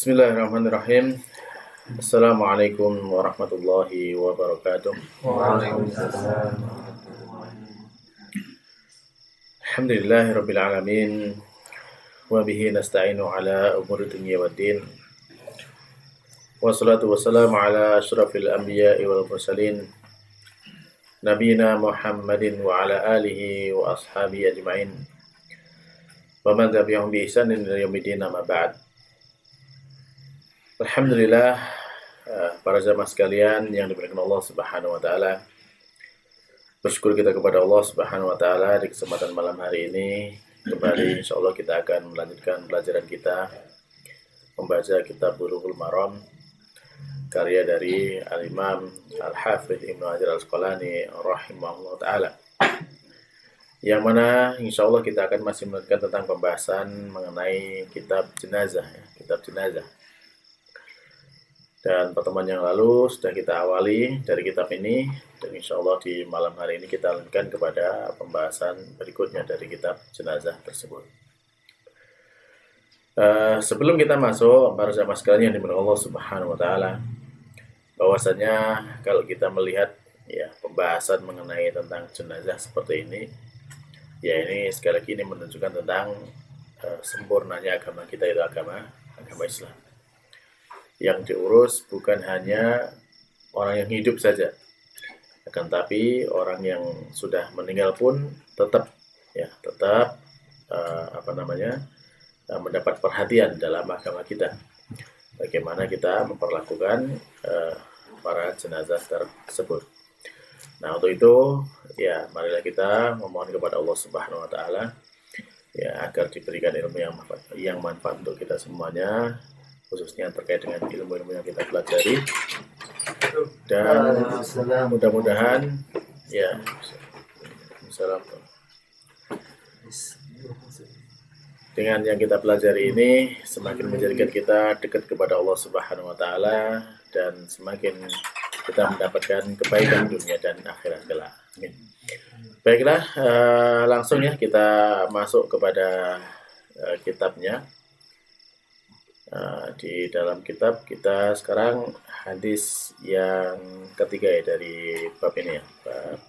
Bismillahirrahmanirrahim. Assalamualaikum warahmatullahi wabarakatuh. Waalaikumsalam. Alhamdulillahirabbil alamin wa bihi nasta'inu ala umuri dunya waddin. Wassalatu wassalamu ala asyrafil anbiya'i wal mursalin nabiyina Muhammadin wa ala alihi wa ashabihi ajmain. Wa man tabi'ahum bi ihsanin ila yaumil amma ba'd. Alhamdulillah, para jamaah sekalian yang dimuliakan Allah Subhanahu wa taala. Bersyukur kita kepada Allah Subhanahu wa taala di kesempatan malam hari ini. Kembali insyaallah kita akan melanjutkan pelajaran kita membaca kitab Bulughul Maram karya dari Al-Imam Al-Hafidz Ibnu Hajar Al-Asqalani rahimahullah taala. Yang mana insyaallah kita akan masih melanjutkan tentang pembahasan mengenai kitab jenazah, kitab jenazah. Dan pertemuan yang lalu sudah kita awali dari kitab ini, dan insya Allah di malam hari ini kita lanjutkan kepada pembahasan berikutnya dari kitab jenazah tersebut. Sebelum kita masuk, para jamaah sekalian yang dimuliakan Allah Subhanahu wa taala, bahwasanya kalau kita melihat pembahasan mengenai tentang jenazah seperti ini, ini sekali lagi ini menunjukkan tentang sempurnanya agama kita, itu agama Islam. Yang diurus bukan hanya orang yang hidup saja, akan tapi orang yang sudah meninggal pun tetap mendapat perhatian dalam agama kita. Bagaimana kita memperlakukan para jenazah tersebut. Nah, untuk itu marilah kita memohon kepada Allah Subhanahu wa taala agar diberikan ilmu yang manfaat untuk kita semuanya, khususnya terkait dengan ilmu-ilmu yang kita pelajari, dan mudah-mudahan dengan yang kita pelajari ini semakin menjadikan kita dekat kepada Allah Subhanahu wa taala dan semakin kita mendapatkan kebaikan dunia dan akhirat kelak. Amin. Baiklah, langsung kita masuk kepada kitabnya. Di dalam kitab kita sekarang hadis yang ketiga dari bab ini bab.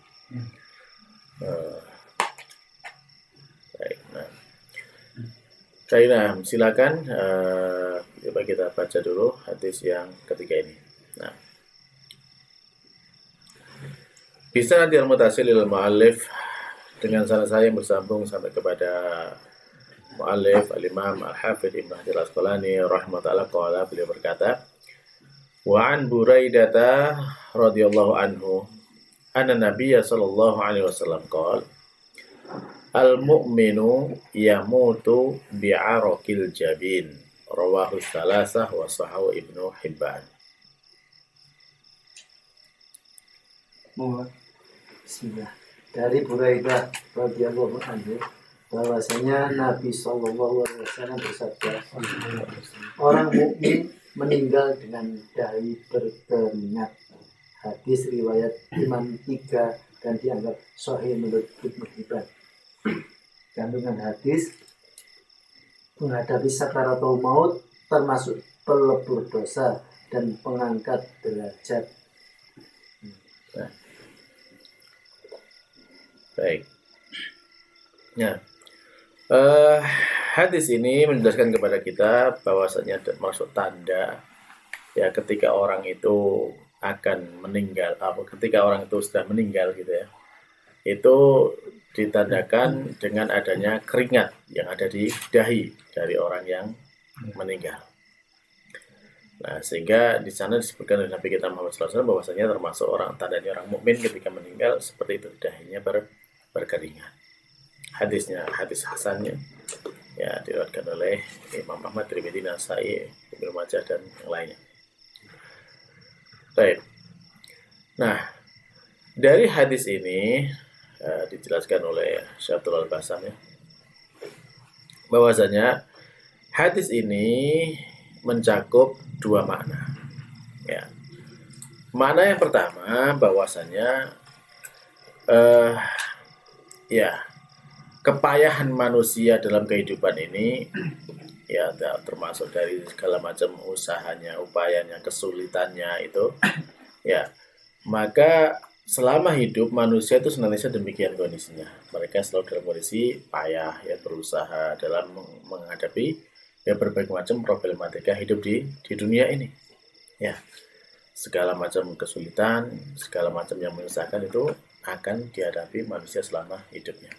Baik, silakan coba kita baca dulu hadis yang ketiga ini. Bisa nanti al-mutasilil mu'allif dengan salah saya yang bersambung sampai kepada Mu'allif Al-Imam Al-Hafidz Ibnu Hajar Al-Asqalani rahimahullah qala, beliau berkata, wa an Buraidata radhiyallahu anhu anna Nabiyya sallallahu alaihi wasallam qala, al-mu'minu yamutu bi'araqil jabin, rawahu salasah wa sahahu Ibnu Hibban. Bismillah. Dari Buraidah radhiyallahu anhu bahwasanya Nabi Shallallahu Alaihi Wasallam bersabda, orang mukmin meninggal dengan dahi berkeringat. Hadis riwayat Imam 3 dan dianggap sahih menurut Ibnu Hibban. Kandungan hadis, menghadapi sakaratul maut termasuk pelebur dosa dan pengangkat derajat. Baik. Hadis ini menjelaskan kepada kita bahwasanya termasuk tanda ketika orang itu akan meninggal, ketika orang itu sudah meninggal itu ditandakan dengan adanya keringat yang ada di dahi dari orang yang meninggal. Nah, sehingga di sana disebutkan oleh Nabi kita Muhammad SAW bahwasanya termasuk tandanya orang mukmin ketika meninggal seperti itu, dahinya berkeringat. Hadisnya hadis hasannya diriwayatkan oleh Imam Ahmad, Tirmidzi, Nasai, Ibnu Majah dan yang lainnya. Baik. Nah, dari hadis ini dijelaskan oleh Syaikhul Al-Basam bahwasanya hadis ini mencakup dua makna. Makna yang pertama bahwasanya kepayahan manusia dalam kehidupan ini ya termasuk dari segala macam usahanya, upayanya, kesulitannya itu, ya, maka selama hidup manusia itu senantiasa demikian kondisinya. Mereka selalu dalam kondisi payah, ya, berusaha dalam menghadapi ya berbagai macam problematika hidup di dunia ini. Ya, segala macam kesulitan, segala macam yang menyusahkan itu akan dihadapi manusia selama hidupnya.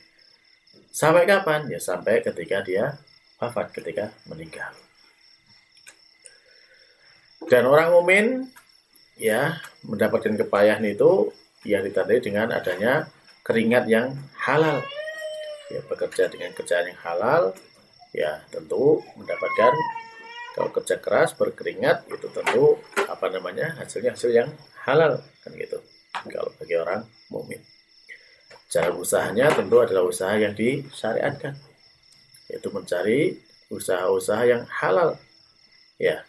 Sampai kapan? Ya sampai ketika dia wafat, ketika meninggal. Dan orang mukmin ya mendapatkan kepayahan itu yang ditandai dengan adanya keringat yang halal. Ya, bekerja dengan kerjaan yang halal, ya tentu mendapatkan, kalau kerja keras berkeringat itu tentu hasilnya hasil yang halal kan gitu. Kalau bagi orang mukmin, cara usahanya tentu adalah usaha yang disyariatkan, yaitu mencari usaha-usaha yang halal, ya,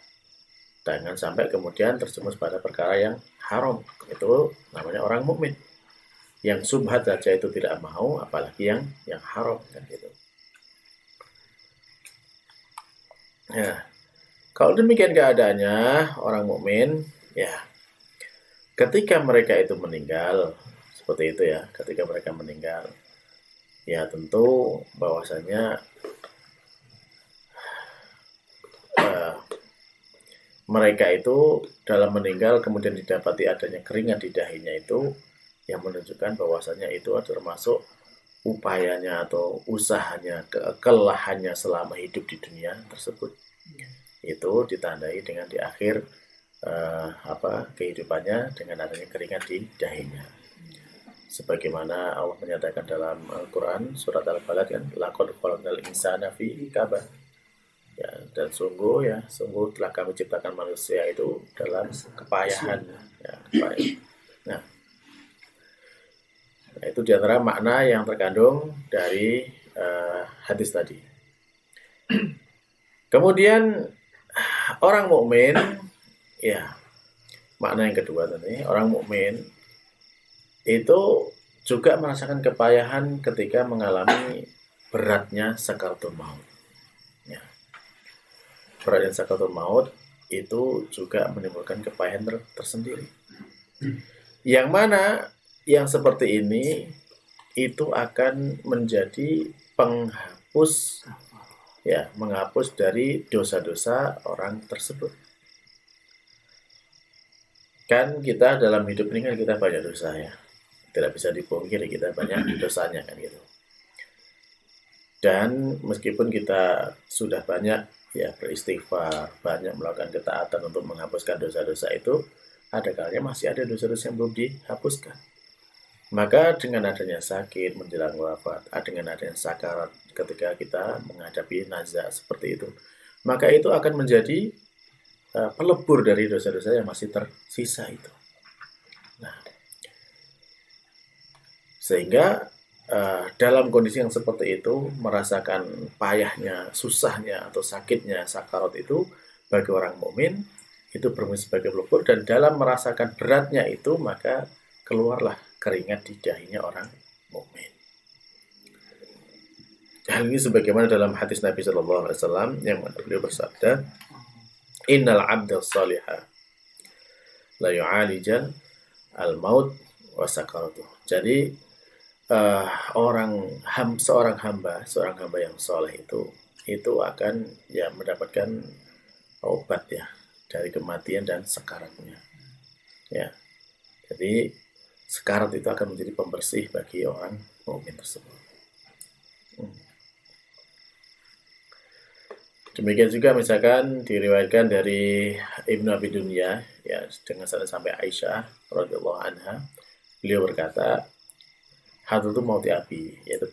jangan sampai kemudian terjerumus pada perkara yang haram. Itu namanya orang mukmin. Yang subhat saja itu tidak mau, apalagi yang haram kan gitu. Ya, kalau demikian keadaannya orang mukmin, ya, ketika mereka itu meninggal seperti itu ya, ketika mereka meninggal, ya tentu bahwasanya mereka itu dalam meninggal kemudian didapati adanya keringat di dahinya, itu yang menunjukkan bahwasanya itu termasuk upayanya atau usahanya, kelelahannya selama hidup di dunia tersebut. Itu ditandai dengan di akhir kehidupannya dengan adanya keringat di dahinya. Sebagaimana Allah menyatakan dalam Al-Quran surat Al-Balad kan, laqad khalaqnal insana fi kabad. Ya, dan sungguh telah kami ciptakan manusia itu dalam kepayahan. Ya, kepayahan. Nah, itu diantara makna yang terkandung dari hadis tadi. Kemudian orang mukmin, ya, makna yang kedua tadi, orang mukmin itu juga merasakan kepayahan ketika mengalami beratnya sakaratul maut. Ya. Beratnya sakaratul maut itu juga menimbulkan kepayahan tersendiri. Yang mana yang seperti ini itu akan menjadi penghapus, ya, menghapus dari dosa-dosa orang tersebut. Kan kita dalam hidup ini kan kita banyak dosa ya, tidak bisa dipungkiri kita banyak dosanya kan gitu. Dan meskipun kita sudah banyak ya beristighfar, banyak melakukan ketaatan untuk menghapuskan dosa-dosa itu, ada kalanya masih ada dosa-dosa yang belum dihapuskan. Maka dengan adanya sakit menjelang wafat, dengan adanya sakarat ketika kita menghadapi nazar seperti itu, maka itu akan menjadi pelebur dari dosa-dosa yang masih tersisa itu. Nah, sehingga dalam kondisi yang seperti itu, merasakan payahnya, susahnya atau sakitnya sakarat itu bagi orang mukmin itu berfungsi sebagai pelebur, dan dalam merasakan beratnya itu maka keluarlah keringat di dahinya orang mukmin. Hal ini sebagaimana dalam hadis Nabi Shallallahu Alaihi Wasallam yang beliau bersabda, Innal abda salihah la yu'alijal al maut wa sakaratuh. Jadi seorang hamba yang soleh itu akan ya mendapatkan obat ya dari kematian dan sekaratnya. Ya, jadi sekarat itu akan menjadi pembersih bagi orang mukmin tersebut. Demikian juga misalkan diriwayatkan dari Ibnu Abi Dunya ya dengan sanad sampai Aisyah radhiyallahu anha, beliau berkata, hadratu mauti abi, yaitu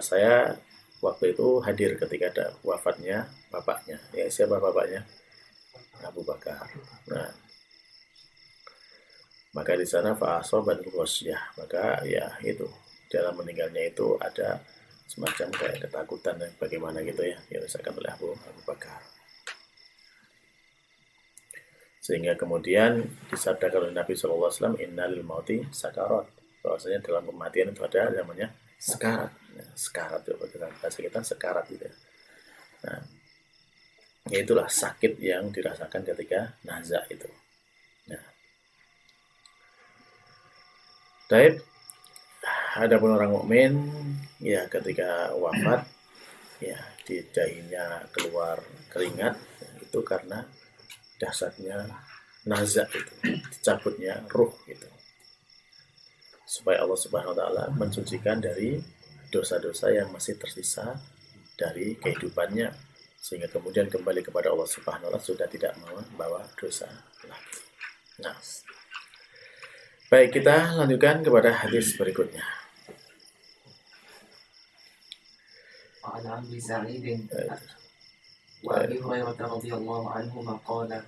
saya waktu itu hadir ketika ada wafatnya bapaknya. Ya, siapa bapaknya? Abu Bakar. Nah, maka di sana fa'asoban ghasyah, maka ya itu dalam meninggalnya itu ada semacam kayak ketakutan dan bagaimana gitu ya yang dirasakan oleh Abu Bakar, sehingga kemudian disabdakan oleh Nabi SAW, innalil mauti sakarat, bahwasanya dalam kematian itu ada namanya sekarat. Nah, sekarat itu bahasa kita sekarat gitu. Nah, Yaitulah sakit yang dirasakan ketika nazak itu. Nah, taib, adapun orang mukmin ya ketika wafat ya di dahinya keluar keringat itu karena dahsyatnya nazak itu, dicabutnya ruh itu. Supaya Allah Subhanahu wa taala mensucikan dari dosa-dosa yang masih tersisa dari kehidupannya, sehingga kemudian kembali kepada Allah Subhanahu wa taala sudah tidak membawa dosa lagi. Nah, baik, kita lanjutkan kepada hadis berikutnya. وعن عبد سعيد وأبي هريرة رضي الله عنهما قال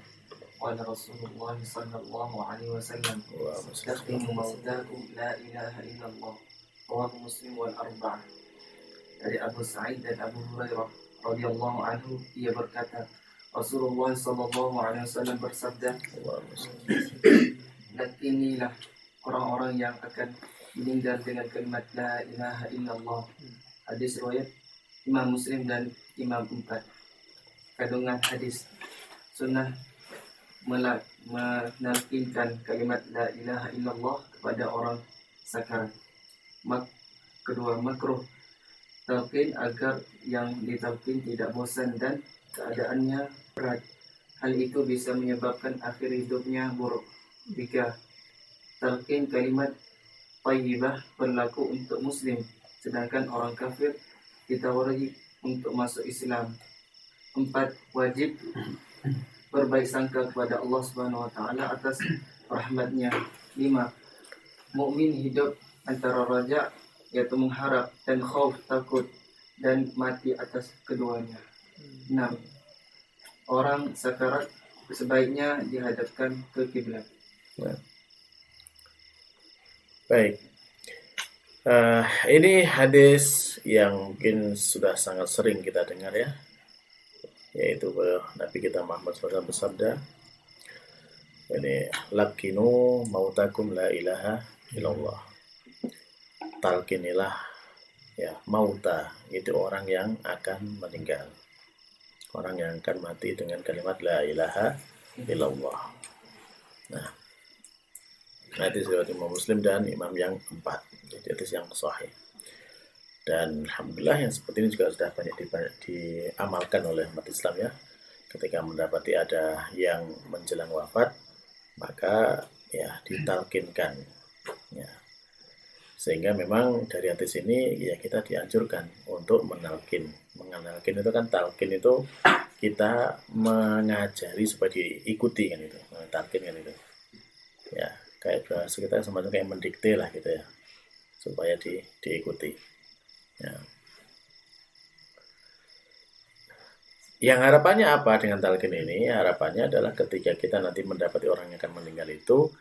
قال رسول الله صلى الله عليه وسلم استخدموا موتاكم لا إله إلا الله رواه مسلم والأربعة. Dari Abu Sa'id dan Abu Hurairah radhiyallahu anhu, ia berkata, Rasulullah sallallahu alaihi wasallam bersabda, lakinilah orang-orang yang akan meninggal dengan kalimat la ilaha illallah. Hadis riwayat Imam Muslim dan Imam 4. Kandungan hadis: sunnah menalkinkan kalimat la ilaha illallah kepada orang sakarat. Kedua, makruh talqin agar yang ditalqin tidak bosan dan keadaannya berat. Hal itu bisa menyebabkan akhir hidupnya buruk. 3. Talqin kalimat thayyibah berlaku untuk muslim, sedangkan orang kafir ditawari untuk masuk Islam. 4. Wajib berbaik sangka kepada Allah Subhanahu wa taala atas rahmatnya. 5. Mukmin hidup antara raja, yaitu mengharap, dan khauf, takut, dan mati atas keduanya. 6. Orang sakarat sebaiknya dihadapkan ke kiblat. Baik. Ini hadis yang mungkin sudah sangat sering kita dengar ya, yaitu Nabi kita Muhammad SAW bersabda, ini lakinu mautakum la ilaha illallah. Talkinilah ya mauta, itu orang yang akan meninggal, orang yang akan mati dengan kalimat la ilaha illallah. Nah, hadis riwayat Imam Muslim dan imam yang 4, jadi hadis yang sahih. Dan alhamdulillah yang seperti ini juga sudah banyak diamalkan oleh umat Islam ya. Ketika mendapati ada yang menjelang wafat, maka ya ditalkinkan ya. Sehingga memang dari hadis ini ya kita dianjurkan untuk menalkin. Mengenalkin itu kan, talkin itu kita mengajari supaya diikuti kan itu. Talkin kan itu. Ya, kayak bahasa kita semacam kayak mendikte lah gitu ya, supaya diikuti ya. Yang harapannya apa dengan talqin ini? Harapannya adalah ketika kita nanti mendapati orang yang akan meninggal itu,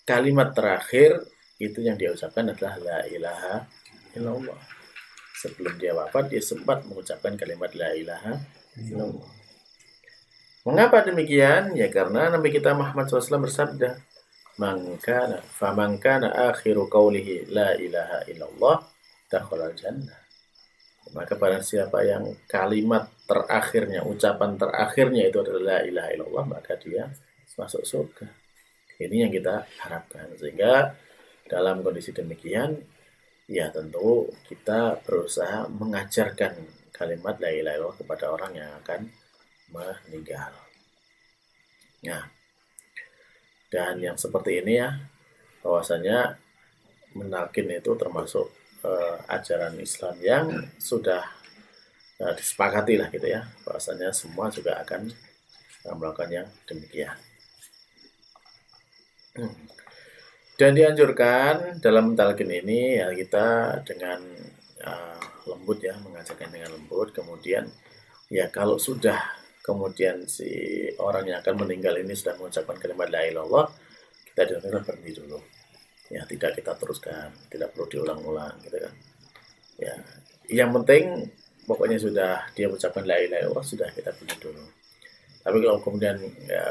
kalimat terakhir itu yang dia ucapkan adalah la ilaha illallah. Sebelum dia wafat, dia sempat mengucapkan kalimat la ilaha illallah. Mengapa demikian? Ya karena Nabi kita Muhammad SAW bersabda, man kana akhiru qawlihi la ilaha illallah dakhalal jannah. Maka barang siapa yang kalimat terakhirnya, ucapan terakhirnya itu adalah la ilaha illallah, maka dia masuk surga. Ini yang kita harapkan. Sehingga dalam kondisi demikian, ya tentu kita berusaha mengajarkan kalimat la ilaha illallah kepada orang yang akan meninggal. Nah, dan yang seperti ini ya, bahwasanya menalkin itu termasuk ajaran Islam yang sudah disepakati lah gitu ya, bahwasanya semua juga akan melakukan yang demikian. Dan dianjurkan dalam talqin ini ya kita dengan lembut ya, mengajarkan dengan lembut. Kemudian ya kalau sudah kemudian si orang yang akan meninggal ini sudah mengucapkan kalimat la ilaha illallah, kita dianjurkan berhenti dulu. Ya tidak kita teruskan, tidak perlu diulang-ulang gitu kan. Ya, yang penting pokoknya sudah dia mengucapkan la ilaha illallah, sudah kita berhenti dulu. Tapi kalau kemudian ya,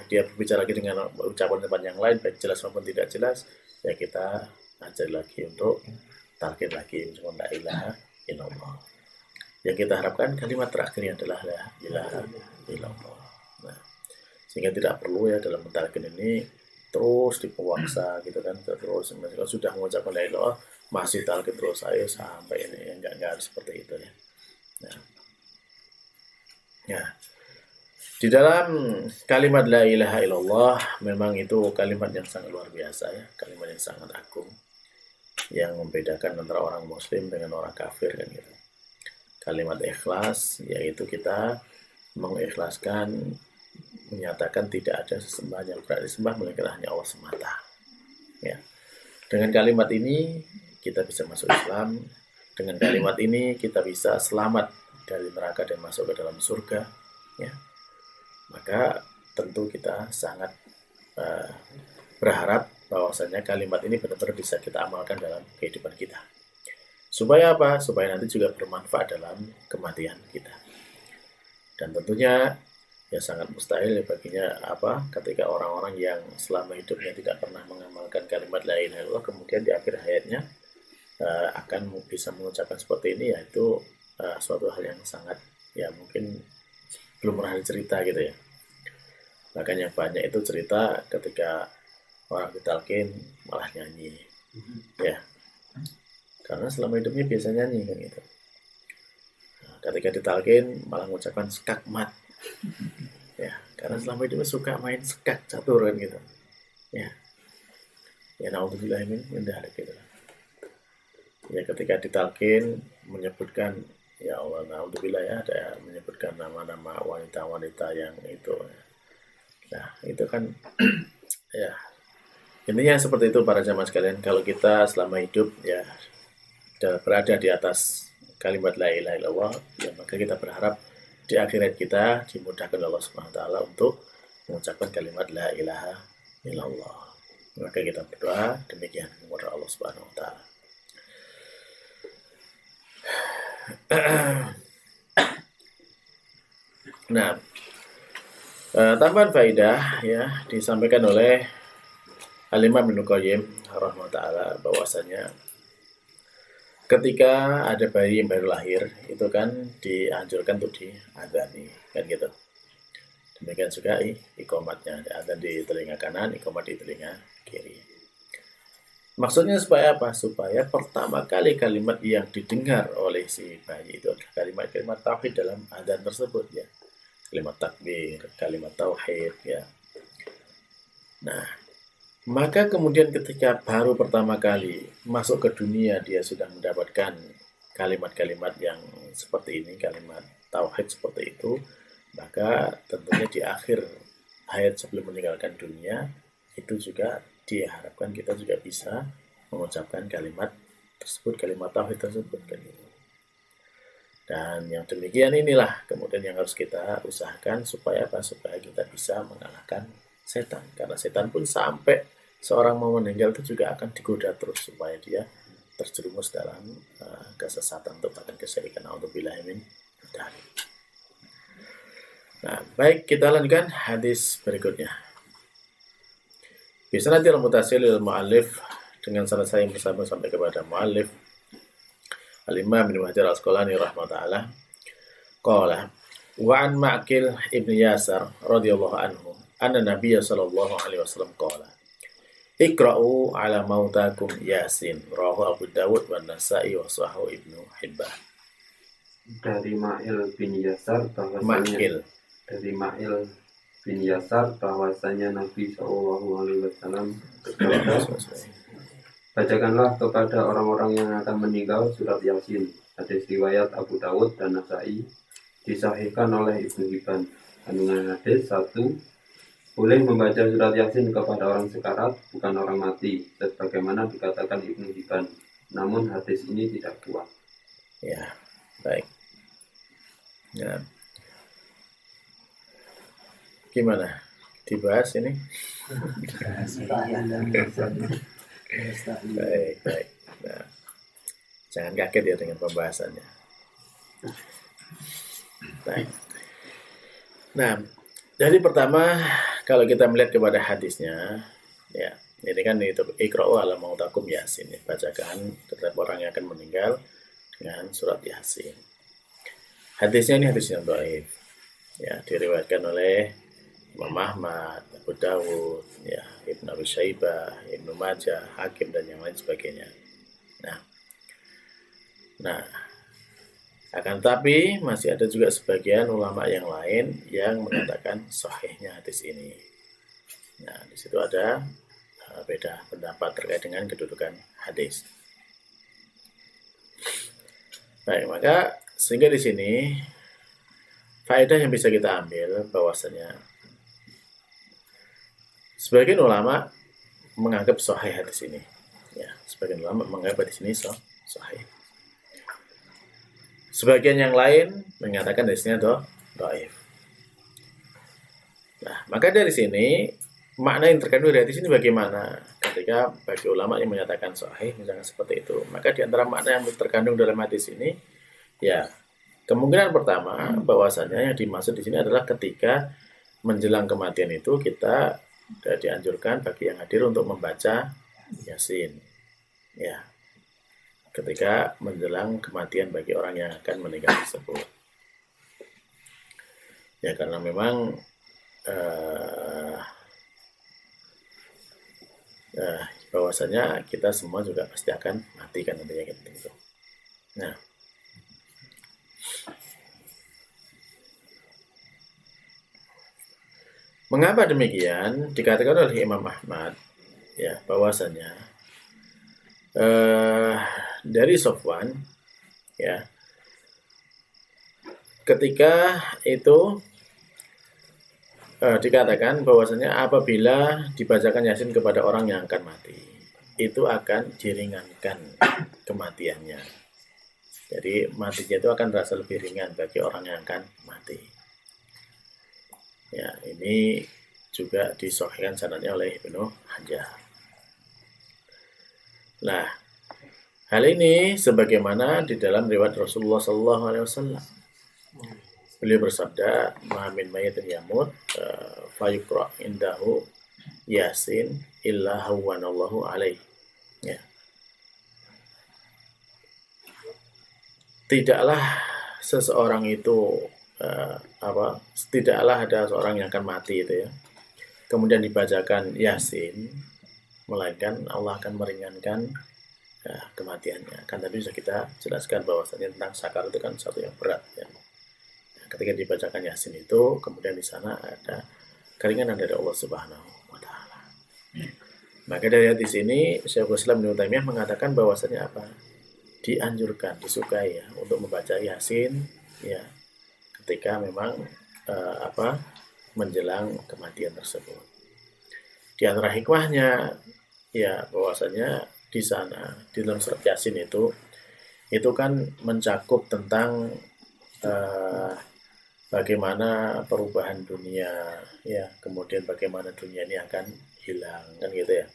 dia berbicara lagi dengan ucapan tempat yang lain, baik jelas maupun tidak jelas, ya kita ajar lagi untuk talqin lagi, la ilaha illallah. Yang kita harapkan kalimat terakhirnya adalah la ilaha illallah. Nah, sehingga tidak perlu ya dalam mentalkin ini terus dipaksa gitu kan, terus sudah mengucapkan la ilaha illallah masih talqin terus saya sampai ini, enggak harus seperti itu ya. Nah, ya. Di dalam kalimat la ilaha illallah memang itu kalimat yang sangat luar biasa ya, kalimat yang sangat agung yang membedakan antara orang muslim dengan orang kafir kan gitu. Kalimat ikhlas yaitu kita mengikhlaskan, menyatakan tidak ada sesembahan yang berhak disembah melainkan hanya Allah semata. Ya. Dengan kalimat ini kita bisa masuk Islam. Dengan kalimat ini kita bisa selamat dari neraka dan masuk ke dalam surga. Ya. Maka tentu kita sangat berharap bahwasanya kalimat ini benar-benar bisa kita amalkan dalam kehidupan kita. Supaya apa? Supaya nanti juga bermanfaat dalam kematian kita. Dan tentunya ya sangat mustahil ya baginya ketika orang-orang yang selama hidupnya tidak pernah mengamalkan kalimat la ilaha illallah kemudian di akhir hayatnya akan bisa mengucapkan seperti ini, yaitu suatu hal yang sangat ya mungkin belum pernah cerita gitu ya. Bahkan yang banyak itu cerita ketika orang ditalkin malah nyanyi ya, karena selama hidupnya biasa nyanyi kan gitu. Nah, ketika ditalkin malah mengucapkan skakmat ya, karena selama hidupnya suka main skak catur kan gitu ya. Ya naudzubillah min dzalik gitu. Ya ketika ditalkin menyebutkan ya Allah naudzubillah ya, ada menyebutkan nama-nama wanita-wanita yang itu. Nah itu kan ya intinya seperti itu para jamaah sekalian. Kalau kita selama hidup ya berada di atas kalimat la ilaha illallah ya, maka kita berharap di akhirat kita dimudahkan Allah Subhanahu wa taala untuk mengucapkan kalimat la ilaha illallah. Maka kita berdoa demikian kepada Allah Subhanahu wa taala. Nah, tambahan faidah ya disampaikan oleh Al-Imam Ibnu Qayyim rahimahullah bahwasanya ketika ada bayi yang baru lahir itu kan dianjurkan untuk diadzani kan gitu. Demikian juga iqamatnya, adzan di telinga kanan, iqamat di telinga kiri. Maksudnya supaya apa? Supaya pertama kali kalimat yang didengar oleh si bayi itu adalah kalimat-kalimat tauhid dalam adzan tersebut ya. Kalimat takbir, kalimat tauhid ya. Nah, maka kemudian ketika baru pertama kali masuk ke dunia dia sudah mendapatkan kalimat-kalimat yang seperti ini, kalimat tauhid seperti itu, maka tentunya di akhir hayat sebelum meninggalkan dunia itu juga diharapkan kita juga bisa mengucapkan kalimat tersebut, kalimat tauhid tersebut kan gitu. Dan yang demikian inilah kemudian yang harus kita usahakan supaya apa? Supaya kita bisa mengalahkan setan. Karena setan pun sampai seorang mau meninggal itu juga akan digoda terus supaya dia terjerumus dalam kesesatan untuk bahkan kesyirikan. A'udzubillahi min dzalik. Nah, baik kita lanjutkan hadis berikutnya. Bisa nanti al-mutasilil mu'allif dengan selesai yang bersama sampai kepada mu'allif Al-Imam Ibnu Hajar Al-Asqalani rahimahullah qala wa an Ma'qil ibn Yasar radhiyallahu anhu anna Nabiy sallallahu alaihi wasallam qala Iqra'u ala mautakum Yasin rawahu Abu Dawud wa Nasa'i wa sahahu Ibnu Hibban. Dari Ma'il bin Yasar bahwasanya Nabi Shallallahu Alaihi Wasallam bersabda, bacakanlah kepada orang-orang yang akan meninggal surat Yasin. Hadis riwayat Abu Dawud dan Nasa'i, disahihkan oleh Ibnu Hibban. Kandungan hadis 1. Boleh membaca surat Yasin kepada orang sekarat, bukan orang mati, sebagaimana dikatakan Ibnu Hibban. Namun hadis ini tidak kuat. Ya, baik. Ya. Gimana? Dibahas ini? Baik. Nah, jangan kaget ya dengan pembahasannya. Baik. Nah, jadi pertama kalau kita melihat kepada hadisnya, ya ini kan itu Iqra'u ala mautakum Yasin, ya, bacakan terhadap orang yang akan meninggal dengan surat Yasin. Hadisnya ini hadis yang dhaif. Ya, diriwayatkan oleh Imam Ahmad, Abu Dawud, ya, Ibnu Abi Syaibah, Ibnu Majah, Hakim dan yang lain sebagainya. Nah, akan tetapi masih ada juga sebagian ulama yang lain yang mengatakan sahihnya hadis ini. Nah, di situ ada beda pendapat terkait dengan kedudukan hadis. Baik, maka sehingga di sini faedah yang bisa kita ambil bahwasanya sebagian ulama menganggap sahih hadis ini. Ya, sebagian ulama menganggap hadis ini sahih. Sebagian yang lain mengatakan hadisnya dhaif. Nah, maka dari sini makna yang terkandung dari hadis ini bagaimana? Ketika bagi ulama yang menyatakan sahih misalnya seperti itu, maka di antara makna yang terkandung dalam hadis ini, ya kemungkinan pertama bahwasanya yang dimaksud di sini adalah ketika menjelang kematian itu kita dianjurkan bagi yang hadir untuk membaca Yasin. Ya, ketika menjelang kematian bagi orang yang akan meninggal tersebut. Ya, karena memang bahwasanya kita semua juga pasti akan mati kan nantinya gitu. Nah, mengapa demikian? Dikatakan oleh Imam Ahmad ya bahwasanya dari Sofwan ya ketika itu dikatakan bahwasanya apabila dibacakan Yasin kepada orang yang akan mati itu akan diringankan kematiannya. Jadi matinya itu akan terasa lebih ringan bagi orang yang akan mati. Ya, ini juga disahihkan sanadnya oleh Ibnu Hajar. Nah, hal ini sebagaimana di dalam riwayat Rasulullah SAW. Beliau bersabda, "Ma min mayyitin yamut fayuqra indahu Yasin illa hawwanallahu alaihi." Ya. Tidaklah seseorang itu tidaklah ada seorang yang akan mati itu ya. Kemudian dibacakan Yasin, melainkan Allah akan meringankan kematiannya. Kan tadi sudah kita jelaskan bahwasanya tentang sakar itu kan satu yang berat ya. Ketika dibacakan Yasin itu, kemudian di sana ada keringanan dari Allah Subhanahu wa taala. Maka dari di sini Syekhul Islam Ibnu Taimiyah mengatakan bahwasanya apa? Dianjurkan, disukai ya untuk membaca Yasin ya ketika memang menjelang kematian tersebut. Di antara hikmahnya ya bahwasanya di sana di dalam surat Yasin itu kan mencakup tentang bagaimana perubahan dunia ya, kemudian bagaimana dunia ini akan hilang kan gitu ya.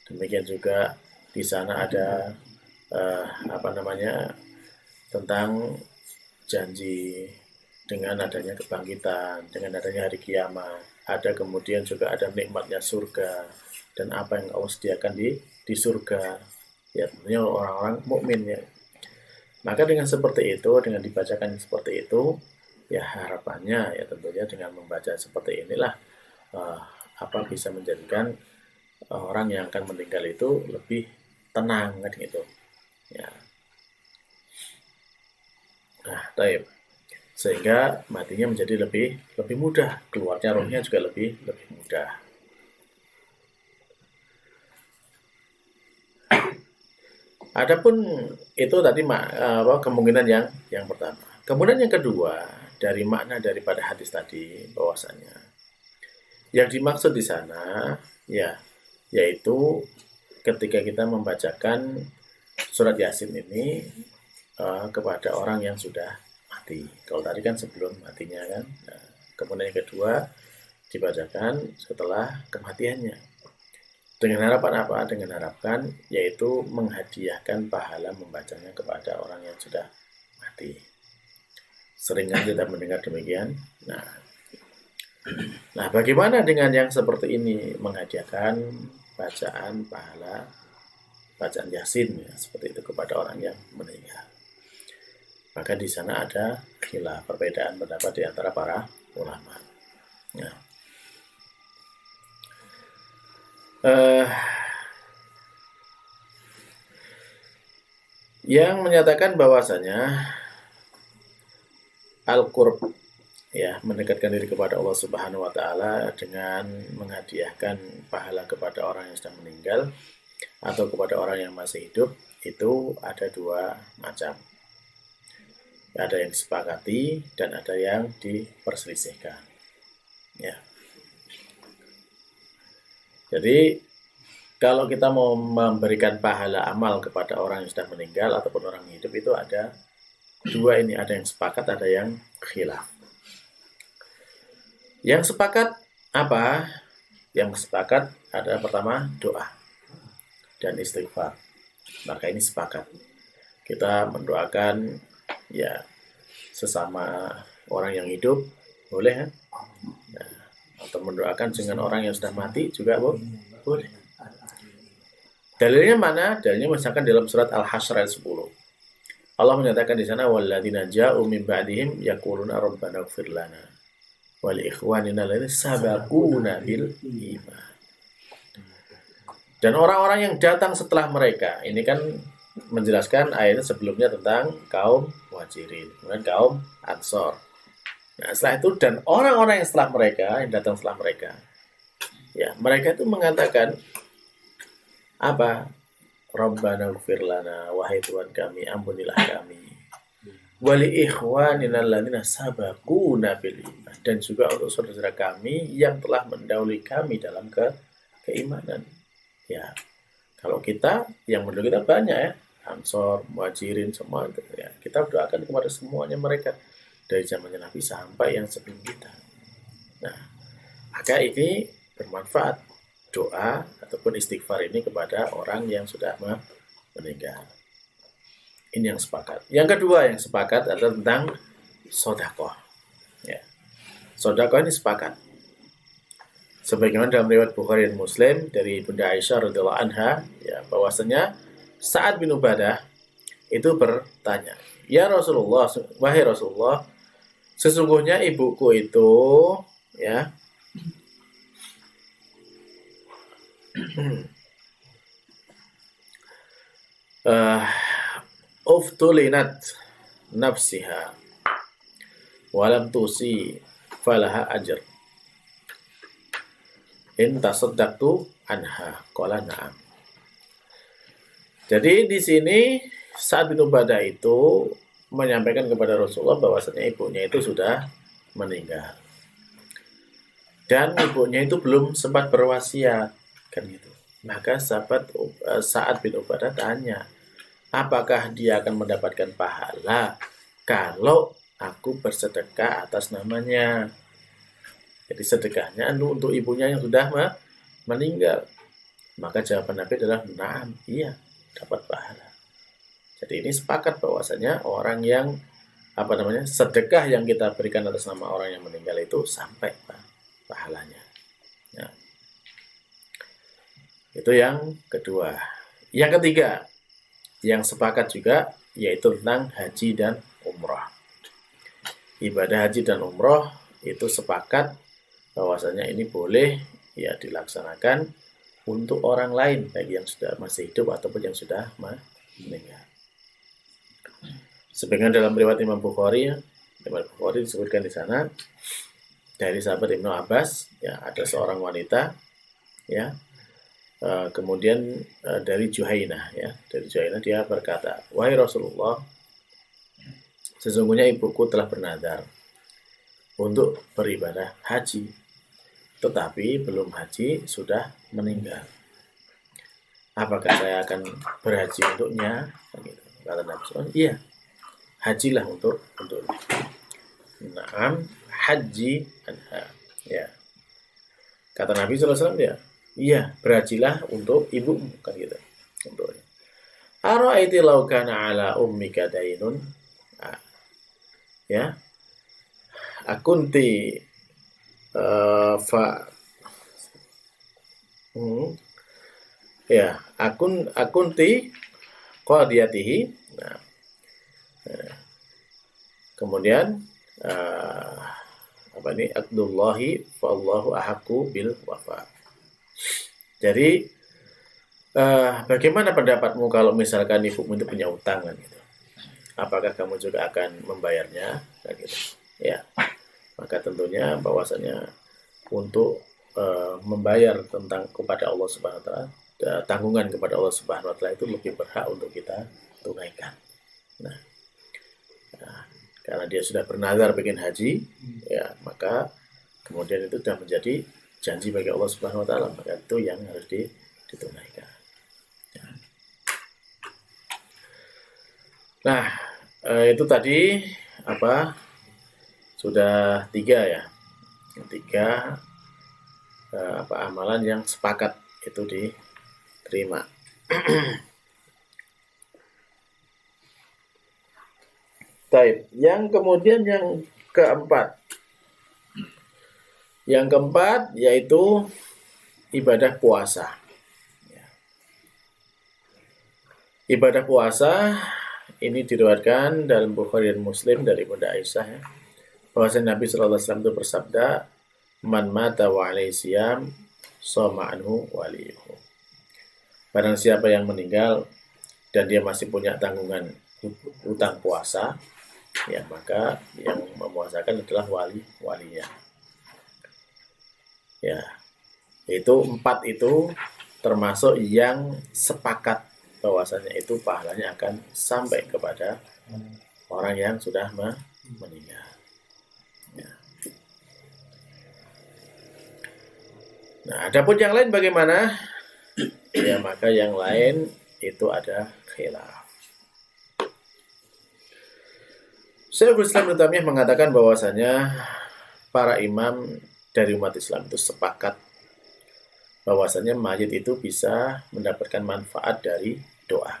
Demikian juga di sana ada tentang janji dengan adanya kebangkitan, dengan adanya hari kiamat. Ada kemudian juga ada nikmatnya surga dan apa yang Allah sediakan di surga. Ya, tentunya orang-orang mukmin ya. Maka dengan seperti itu, dengan dibacakan seperti itu, ya harapannya ya tentunya dengan membaca seperti inilah bisa menjadikan orang yang akan meninggal itu lebih tenang kan gitu. Ya. Nah, baik. Sehingga matinya menjadi lebih mudah, keluarnya rohnya juga lebih mudah. Adapun itu tadi kemungkinan yang pertama. Kemudian yang kedua, dari makna daripada hadis tadi bahwasanya yang dimaksud di sana ya yaitu ketika kita membacakan surat Yasin ini kepada orang yang sudah mati. Kalau tadi kan sebelum matinya kan. Nah, kemudian yang kedua dibacakan setelah kematiannya. Dengan harapan apa? Dengan harapan yaitu menghadiahkan pahala membacanya kepada orang yang sudah mati. Sering kan kita mendengar demikian. Nah, bagaimana dengan yang seperti ini menghadiahkan bacaan pahala bacaan Yasin ya, seperti itu kepada orang yang meninggal. maka di sana ada khilaf, perbedaan pendapat di antara para ulama. Ya. Yang menyatakan bahwasanya al-qurb, ya, mendekatkan diri kepada Allah Subhanahu wa taala dengan menghadiahkan pahala kepada orang yang sedang meninggal atau kepada orang yang masih hidup, itu ada dua macam. Ada yang disepakati dan ada yang diperselisihkan. Ya. Jadi kalau kita mau memberikan pahala amal kepada orang yang sudah meninggal ataupun orang yang hidup, itu ada dua ini, ada yang sepakat, ada yang khilaf. Yang sepakat apa? Yang sepakat ada pertama doa dan istighfar. Maka ini sepakat. Kita mendoakan ya sesama orang yang hidup boleh, ya? Nah, atau mendoakan dengan orang yang sudah mati juga boleh. Dalilnya mana? Dalilnya misalkan dalam surat Al-Hasyr ayat 10. Allah menyatakan di sana, walladzina ja'u min ba'dihim yaquluna rabbana ighfir lana wa li ikhwanina alladzina sabaquna bil iman. Dan orang-orang yang datang setelah mereka, ini kan menjelaskan ayat sebelumnya tentang kaum Muhajirin, kemudian kaum Ansor. Nah, setelah itu dan orang-orang yang setelah mereka, yang datang setelah mereka, ya, mereka itu mengatakan apa? Rabbana ighfir lana, wahai Tuhan kami, ampunilah kami. Wali ikhwanina alladzina sabaquna bil iman, dan juga untuk saudara kami yang telah mendahului kami dalam keimanan. Ya, kalau kita yang mendahului kita banyak, ya, Ansor, Muhajirin, semua itu, ya, kita doakan kepada semuanya mereka dari zamannya Nabi sampai yang sebelum kita. Nah, maka ini bermanfaat doa ataupun istighfar ini kepada orang yang sudah meninggal. Ini yang sepakat. Yang kedua yang sepakat adalah tentang sedekah. Ya. Sedekah ini sepakat. Sebagaimana dalam riwayat Bukhari dan Muslim dari Bunda Aisyah radhiyallahu anha, ya, bahwasanya Sa'ad bin Ubadah itu bertanya, "Ya Rasulullah, wahai Rasulullah, sesungguhnya ibuku itu, ya, uftulinat nafsiha walam tusi falaha ajr in tasaddaqtu anha." Qala na'am. Jadi di sini Sa'ad bin Ubadah itu menyampaikan kepada Rasulullah bahwasanya ibunya itu sudah meninggal. Dan ibunya itu belum sempat berwasiat, kan gitu. Maka sahabat Sa'ad bin Ubadah tanya, apakah dia akan mendapatkan pahala kalau aku bersedekah atas namanya? Jadi sedekahnya untuk ibunya yang sudah meninggal. Maka jawaban Nabi adalah na'am, iya, dapat pahala. Jadi ini sepakat bahwasanya orang yang sedekah yang kita berikan atas nama orang yang meninggal itu sampai pahalanya. Ya. Itu yang kedua. Yang ketiga, yang sepakat juga, yaitu tentang haji dan umrah. Ibadah haji dan umrah itu sepakat bahwasanya ini boleh, ya, dilaksanakan untuk orang lain, baik yang sudah masih hidup ataupun yang sudah meninggal. Sebagaimana dalam riwayat Imam Bukhari, disebutkan di sana dari sahabat Ibnu Abbas, ya, ada seorang wanita, ya, kemudian dari Juhainah, ya, dari Juhainah dia berkata, wahai Rasulullah, sesungguhnya ibuku telah bernazar untuk beribadah haji, tetapi belum haji sudah meninggal. Apakah saya akan berhaji untuknya? Kata Nabi SAW, iya, hajilah untuk Naam, haji anha. Ya. Kata Nabi SAW, ya, iya, berhajilah untuk ibumu, kan gitu. Untuknya. Ara'aiti law kana ala ummika dainun. Ya. Akunti akunti qadiyatihi. Nah, Kemudian apa ini? Aqdullahi fallahu ahaqqu bil wafa. Jadi bagaimana pendapatmu kalau misalkan ibumu itu punya utang kan gitu? Apakah kamu juga akan membayarnya kan gitu? Ya. Maka tentunya bahwasanya untuk membayar tentang kepada Allah Subhanahu wa taala, tanggungan kepada Allah Subhanahu wa taala itu lebih berhak untuk kita tunaikan. Nah, karena dia sudah bernazar bikin haji, ya maka kemudian itu sudah menjadi janji bagi Allah Subhanahu wa taala, maka itu yang harus ditunaikan. Ya. Nah, itu tadi apa? Sudah 3 ya. 3 amalan yang sepakat itu diterima. Baik, yang kemudian yang keempat. Yang keempat yaitu ibadah puasa. Ibadah puasa ini diriwayatkan dalam Bukhari dan Muslim dari Bunda Aisyah ya. Bahwasanya Nabi sallallahu alaihi wasallam itu bersabda, "Man mata wa alaihi siyam, shoma anhu waliyuhu." Barang siapa yang meninggal dan dia masih punya tanggungan utang puasa, ya maka yang memuasakan adalah walinya. Ya, itu 4 itu termasuk yang sepakat bahwasanya itu pahalanya akan sampai kepada orang yang sudah meninggal. Ya. Nah, adapun yang lain bagaimana? Ya, maka yang lain itu ada khilaf. Syekhul Islam Ibnu Taimiyah mengatakan bahwasanya para imam dari umat Islam itu sepakat bahwasanya mayit itu bisa mendapatkan manfaat dari doa.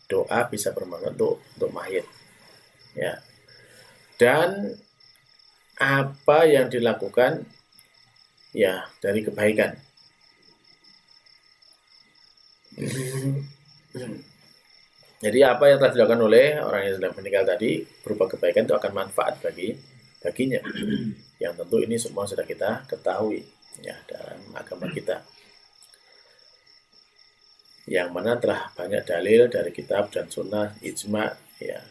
Doa bisa bermanfaat untuk mayit. Ya. Dan apa yang dilakukan ya dari kebaikan. Jadi apa yang telah dilakukan oleh orang yang sudah meninggal tadi berupa kebaikan itu akan manfaat baginya. Yang tentu ini semua sudah kita ketahui ya dalam agama kita. Yang mana telah banyak dalil dari kitab dan sunnah ijma ya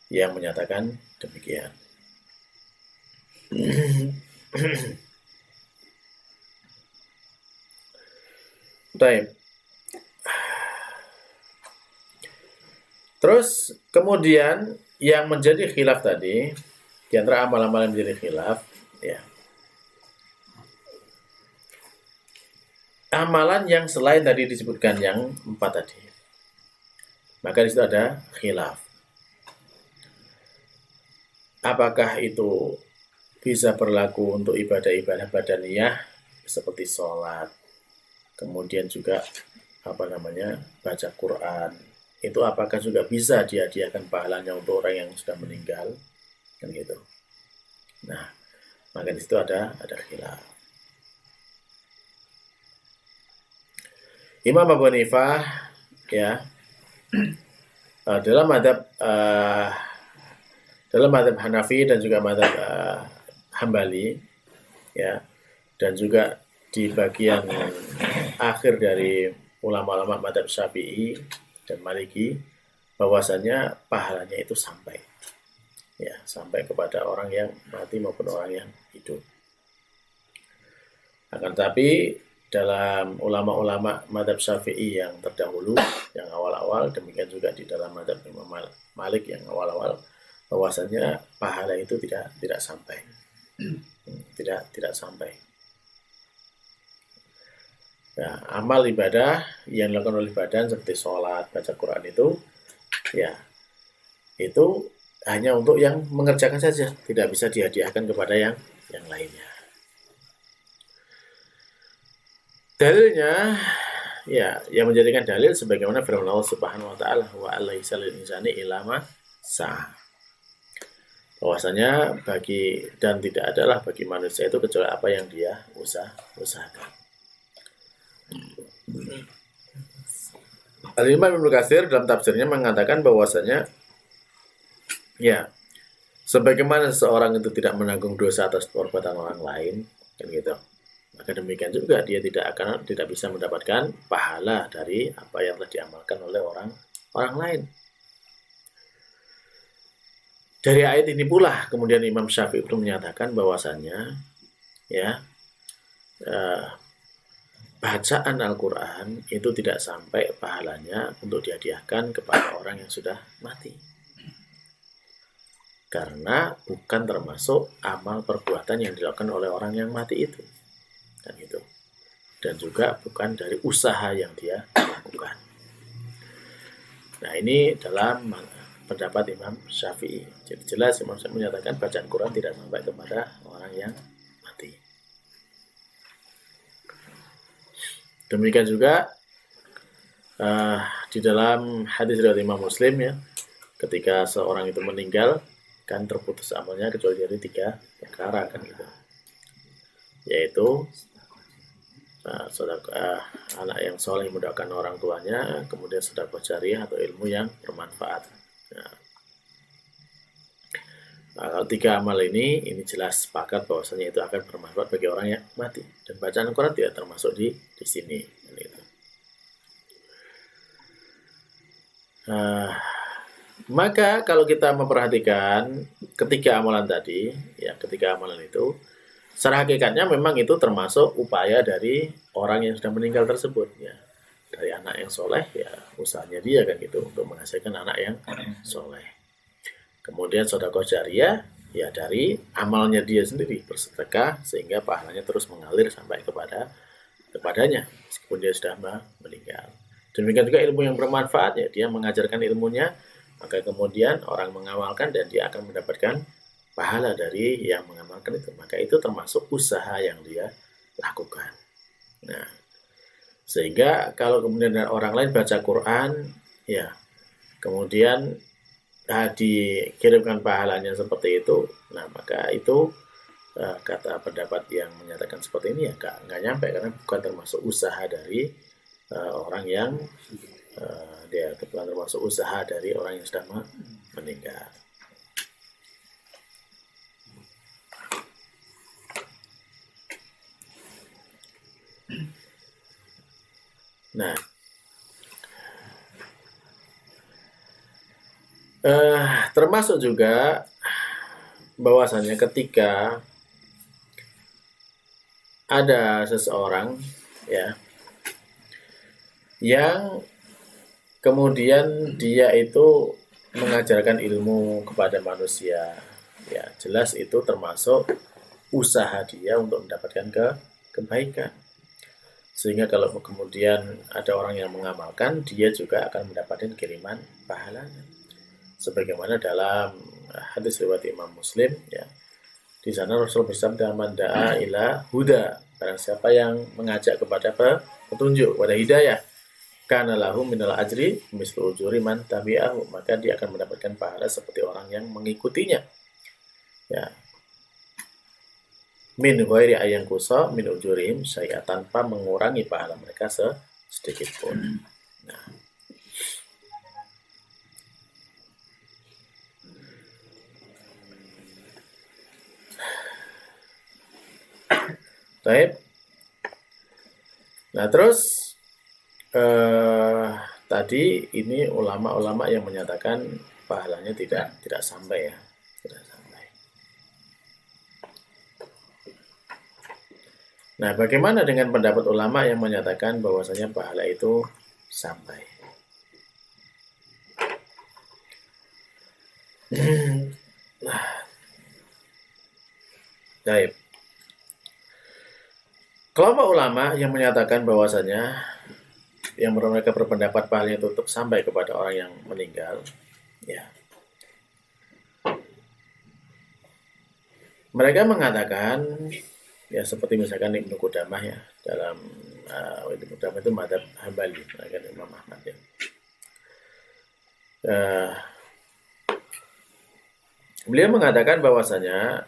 yang menyatakan demikian. Baik. Terus kemudian yang menjadi khilaf tadi di antara amalan-amalan yang menjadi khilaf ya. Amalan yang selain tadi disebutkan yang 4 tadi. Maka di situ ada khilaf. Apakah itu bisa berlaku untuk ibadah-ibadah badaniyah seperti sholat, kemudian juga baca Quran, itu apakah juga bisa dihadiahkan pahalanya untuk orang yang sudah meninggal, kan gitu. Nah, maka di situ ada khilaf. Imam Abu Hanifah ya dalam madhab Hanafi dan juga madhab Hambali ya, dan juga di bagian akhir dari ulama-ulama madhab Syafi'i dan Maliki, bahwasanya pahalanya itu sampai kepada orang yang mati maupun orang yang hidup. Akan tapi dalam ulama-ulama madhab Syafi'i yang terdahulu, yang awal-awal, demikian juga di dalam madhab Imam Malik yang awal-awal, bahwasanya pahala itu tidak sampai, tidak sampai. Nah, amal ibadah yang dilakukan oleh badan seperti sholat, baca Quran itu, ya itu hanya untuk yang mengerjakan saja, tidak bisa dihadiahkan kepada yang lainnya. Dalilnya ya yang menjadikan dalil sebagaimana firman Allah Subhanahu wa taala, wa alaisa lil insani illa ma sa'a. Bahwasanya tidak adalah bagi manusia itu kecuali apa yang dia usahakan. Al-Imam Ibnu Katsir dalam tafsirnya mengatakan bahwasanya ya Sebagaimana seseorang itu tidak menanggung dosa atas perbuatan orang lain, kan gitu. Maka demikian juga dia tidak bisa mendapatkan pahala dari apa yang telah diamalkan oleh orang lain. Dari ayat ini pula kemudian Imam Syafi'i itu menyatakan bahwasannya ya bacaan Al-Quran itu tidak sampai pahalanya untuk dihadiahkan kepada orang yang sudah mati, karena bukan termasuk amal perbuatan yang dilakukan oleh orang yang mati itu, kan itu, dan juga bukan dari usaha yang dia lakukan. Nah, ini dalam pendapat Imam Syafi'i. Jadi jelas Imam Syafi'i menyatakan bacaan Quran tidak sampai kepada orang yang mati. Demikian juga di dalam hadis riwayat Imam Muslim ya, ketika seorang itu meninggal kan terputus amalnya kecuali dari 3 perkara, kan gitu, yaitu anak yang soleh mendoakan orang tuanya, kemudian sedekah jariah atau ilmu yang bermanfaat. Nah, kalau 3 amal ini jelas sepakat bahwasanya itu akan bermanfaat bagi orang yang mati, dan bacaan Al-Quran tidak termasuk di sini. Gitu. Maka kalau kita memperhatikan ketiga amalan tadi, ya ketiga amalan itu, secara hakikatnya memang itu termasuk upaya dari orang yang sudah meninggal tersebut, ya, dari anak yang soleh, ya usahanya dia kan gitu untuk menghasilkan anak yang soleh. Kemudian sedekah jariah, ya dari amalnya dia sendiri bersedekah sehingga pahalanya terus mengalir sampai kepadanya meskipun dia sudah meninggal. Demikian juga ilmu yang bermanfaat, ya dia mengajarkan ilmunya, maka kemudian orang mengamalkan dan dia akan mendapatkan pahala dari yang mengamalkan itu. Maka itu termasuk usaha yang dia lakukan. Nah, sehingga kalau kemudian orang lain baca Quran, ya kemudian dikirimkan pahalanya seperti itu, nah maka itu kata pendapat yang menyatakan seperti ini ya nggak nyampe, karena bukan termasuk usaha dari orang yang dia bukan termasuk usaha dari orang yang sudah meninggal. Nah, termasuk juga bahwasannya ketika ada seseorang ya yang kemudian dia itu mengajarkan ilmu kepada manusia, ya jelas itu termasuk usaha dia untuk mendapatkan kebaikan. Sehingga kalau kemudian ada orang yang mengamalkan, dia juga akan mendapatkan kiriman pahalanya. Sebagaimana dalam hadis riwayat Imam Muslim, ya di sana Rasul bersabda, man da'a ila huda, barang siapa yang mengajak kepada petunjuk, kepada hidayah, kana lahu minal ajri mislu ujuri man tabi'ahu, maka dia akan mendapatkan pahala seperti orang yang mengikutinya, ya min ghairi ayang kusa min ujurihim syai'a, tanpa mengurangi pahala mereka sedikit pun. Nah, baik. Nah, terus tadi ini ulama-ulama yang menyatakan pahalanya tidak sampai, ya, tidak sampai. Nah, bagaimana dengan pendapat ulama yang menyatakan bahwasanya pahala itu sampai? Baik. Kelompok ulama yang menyatakan bahwasanya yang mereka berpendapat pahalanya tutup sampai kepada orang yang meninggal, ya. Mereka mengatakan, ya seperti misalkan Ibnu Qudamah ya, dalam Ibnu Qudamah itu madzhab Hambali, kan Imam Ahmad ya. Beliau mengatakan bahwasanya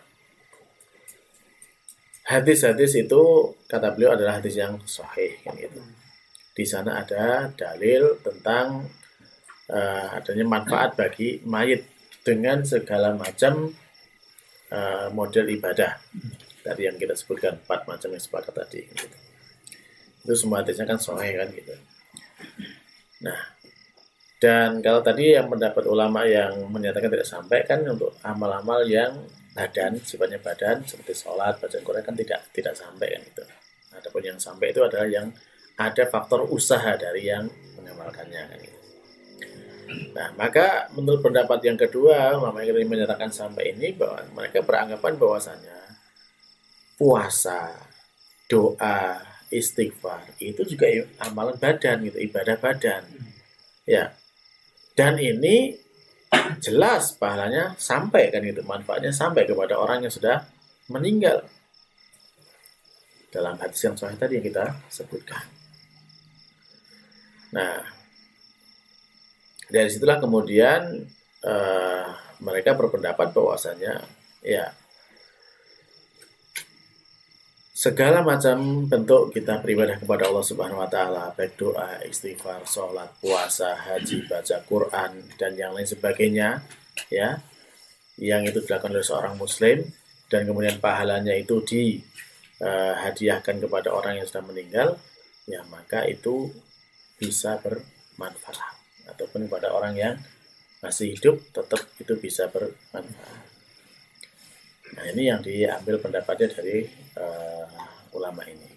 hadis-hadis itu, kata beliau, adalah hadis yang sahih, kan gitu. Di sana ada dalil tentang adanya manfaat bagi mayit dengan segala macam model ibadah tadi yang kita sebutkan 4 macam yang sepakat tadi gitu. Itu semua hadisnya kan sahih kan gitu. Nah, dan kalau tadi yang pendapat ulama yang menyatakan tidak sampai kan untuk amal-amal yang badan, sifatnya badan seperti sholat, baca Quran kan tidak sampai kan gitu. Adapun yang sampai itu adalah yang ada faktor usaha dari yang mengamalkannya kan gitu. Nah, maka menurut pendapat yang kedua, ulama yang menyatakan sampai ini bahwa mereka beranggapan bahwasanya puasa, doa, istighfar itu juga amalan badan gitu, ibadah badan. Ya. Dan ini jelas pahalanya sampai kan gitu, manfaatnya sampai kepada orang yang sudah meninggal. Dalam hadis yang sahih tadi yang kita sebutkan. Nah, dari situlah kemudian mereka berpendapat bahwasanya ya segala macam bentuk kita beribadah kepada Allah Subhanahu wa taala, baik doa, istighfar, sholat, puasa, haji, baca Quran dan yang lain sebagainya, ya, yang itu dilakukan oleh seorang muslim dan kemudian pahalanya itu dihadiahkan kepada orang yang sudah meninggal, ya maka itu bisa bermanfaat ataupun kepada orang yang masih hidup tetap itu bisa bermanfaat. Nah, ini yang diambil pendapatnya dari ulama ini.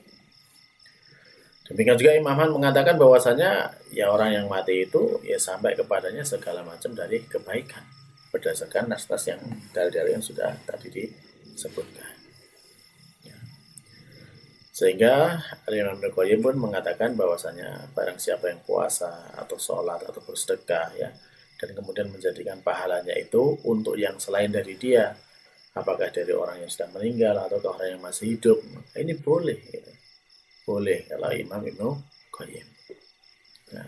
Demikian juga Imam Ahmad mengatakan bahwasanya ya orang yang mati itu ya sampai kepadanya segala macam dari kebaikan berdasarkan nas-nas yang dalil-dalil yang sudah tadi disebutkan. Ya. Sehingga Imam Ibnu Qayyim pun mengatakan bahwasanya barang siapa yang puasa atau sholat atau bersedekah ya dan kemudian menjadikan pahalanya itu untuk yang selain dari dia, apakah dari orang yang sudah meninggal atau orang yang masih hidup, ini boleh gitu. Boleh kalau Imam Ibnu Qayyim. Nah.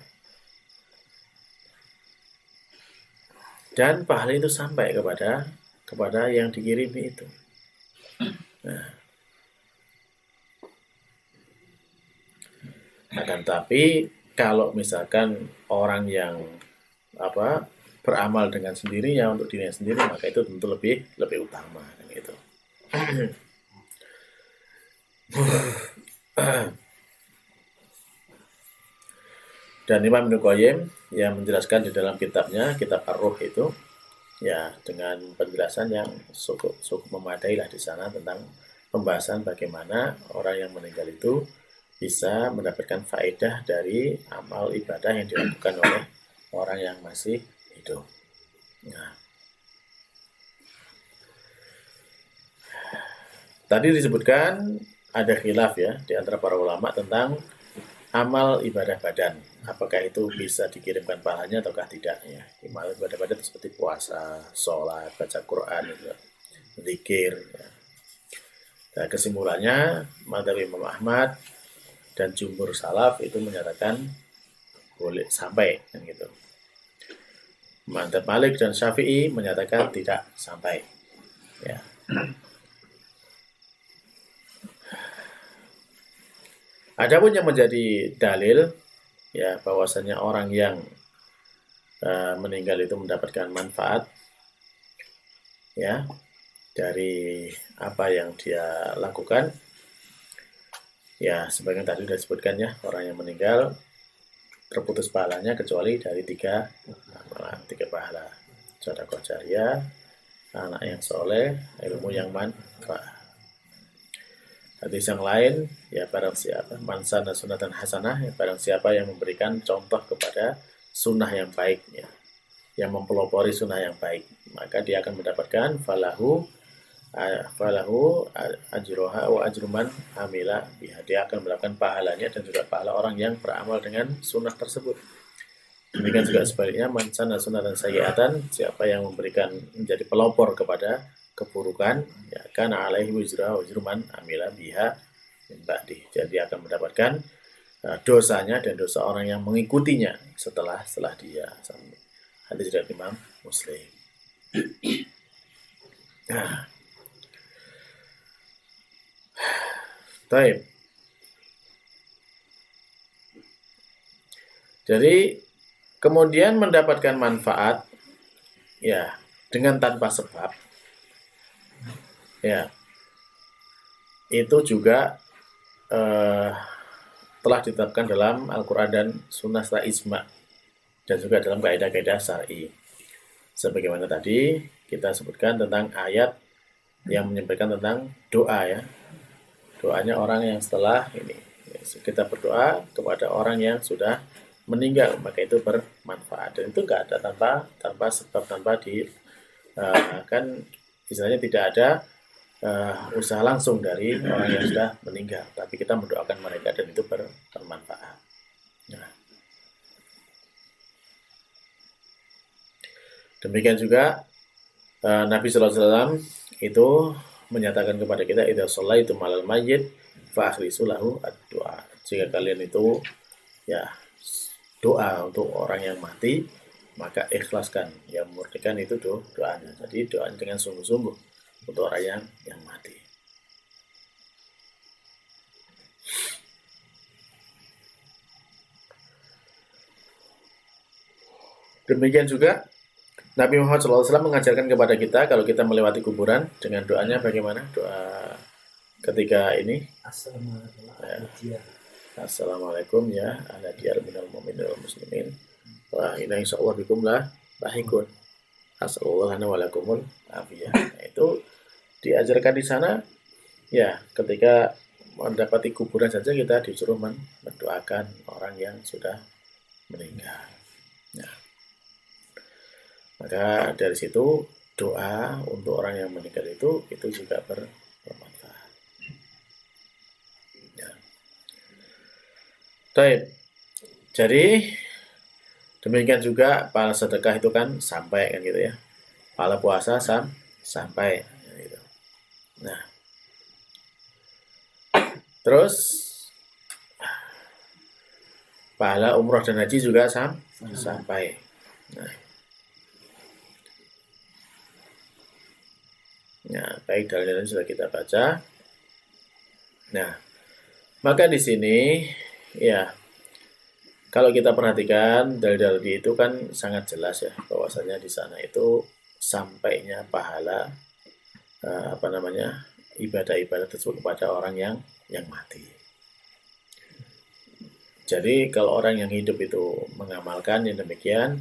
Dan pahala itu sampai kepada yang dikirimi itu. Nah. Akan tapi kalau misalkan orang yang beramal dengan sendirinya untuk dirinya sendiri, maka itu tentu lebih utama kan gitu. Dan Imam Ibnu Qayyim yang menjelaskan di dalam kitabnya, kitab Ar-Ruh itu ya dengan penjelasan yang cukup memadai lah di sana tentang pembahasan bagaimana orang yang meninggal itu bisa mendapatkan faedah dari amal ibadah yang dilakukan oleh orang yang masih hidup. Nah, tadi disebutkan ada khilaf ya di antara para ulama tentang amal ibadah badan. Apakah itu bisa dikirimkan pahalanya ataukah tidak ya. Amal ibadah badan itu seperti puasa, sholat, baca Quran, zikir. Ya. Nah, kesimpulannya mazhab Imam Ahmad dan jumhur salaf itu menyatakan boleh sampai kan gitu. Mazhab Malik dan Syafi'i menyatakan tidak sampai. Ya. Adapun yang menjadi dalil ya bahwasanya orang yang meninggal itu mendapatkan manfaat ya dari apa yang dia lakukan. Ya, sebagian tadi sudah disebutkan ya, orang yang meninggal terputus pahalanya kecuali dari tiga pahala. Sedekah jariyah, anak yang soleh, ilmu yang manfaat. Hadis yang lain, ya barang siapa man sanna sunnatan hasanah, ya barang siapa yang memberikan contoh kepada sunnah yang baik, ya, yang mempelopori sunnah yang baik, maka dia akan mendapatkan falahu ajroha wa ajruman amila biha. Dia akan mendapatkan pahalanya dan juga pahala orang yang beramal dengan sunnah tersebut. Demikian juga sebaliknya, man sanna sunnatan sayyi'atan, siapa yang memberikan menjadi pelopor kepada keburukan, ya kana alaihi wizra wa ajruman amila biha min ba'di. Jadi akan mendapatkan dosanya dan dosa orang yang mengikutinya setelah dia. Hadis dari Imam Muslim. Nah, baik. Jadi kemudian mendapatkan manfaat ya dengan tanpa sebab ya itu juga telah ditetapkan dalam Al-Quran dan Sunnah setelah ijma, dan juga dalam kaidah-kaidah syar'i. Sebagaimana tadi kita sebutkan tentang ayat yang menyampaikan tentang doa, ya. Doanya orang yang setelah ini, kita berdoa kepada orang yang sudah meninggal, maka itu bermanfaat, dan itu enggak ada tanpa sebab, tanpa kan istilahnya tidak ada usaha langsung dari orang yang sudah meninggal, tapi kita mendoakan mereka dan itu bermanfaat. Nah, demikian juga Nabi Sallallahu Alaihi Wasallam itu menyatakan kepada kita, idza shallaitum 'alal mayyit fa akhlisu lahu ad-du'a. Jika kalian itu ya doa untuk orang yang mati, maka ikhlaskan, ya murnikan itu doanya. Jadi doanya dengan sungguh-sungguh untuk orang yang mati. Demikian juga Nabi Muhammad SAW mengajarkan kepada kita kalau kita melewati kuburan dengan doanya bagaimana? Doa ketika ini. Assalamualaikum ya ala diyar minal mu'minin wal muslimin. Wa inna insyaallah bikum lah lahikun. Assalamualaikum walakumul afiyah. Nah, itu diajarkan di sana, ya ketika mendapati kuburan saja kita disuruh mendoakan orang yang sudah meninggal. Nah, maka dari situ doa untuk orang yang meninggal itu juga bermanfaat. Ya. Baik. Jadi demikian juga pahala sedekah itu kan sampai kan gitu ya. Pahala puasa sampai gitu. Nah. Terus pahala umroh dan haji juga sampai. Nah. Nah, baik, dalilnya sudah kita baca. Nah, maka di sini ya kalau kita perhatikan dalil-dalil itu kan sangat jelas ya bahwasanya di sana itu sampainya pahala ibadah-ibadah tersebut kepada orang yang mati. Jadi kalau orang yang hidup itu mengamalkan yang demikian,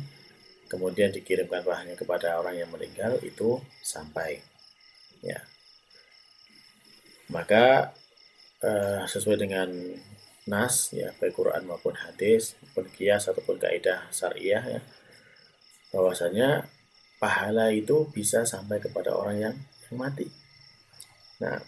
kemudian dikirimkan pahalanya kepada orang yang meninggal, itu sampai. Ya, maka sesuai dengan nas ya, baik Quran maupun hadis maupun qiyas ataupun kaidah syariah ya, bahwasanya pahala itu bisa sampai kepada orang yang mati. Nah,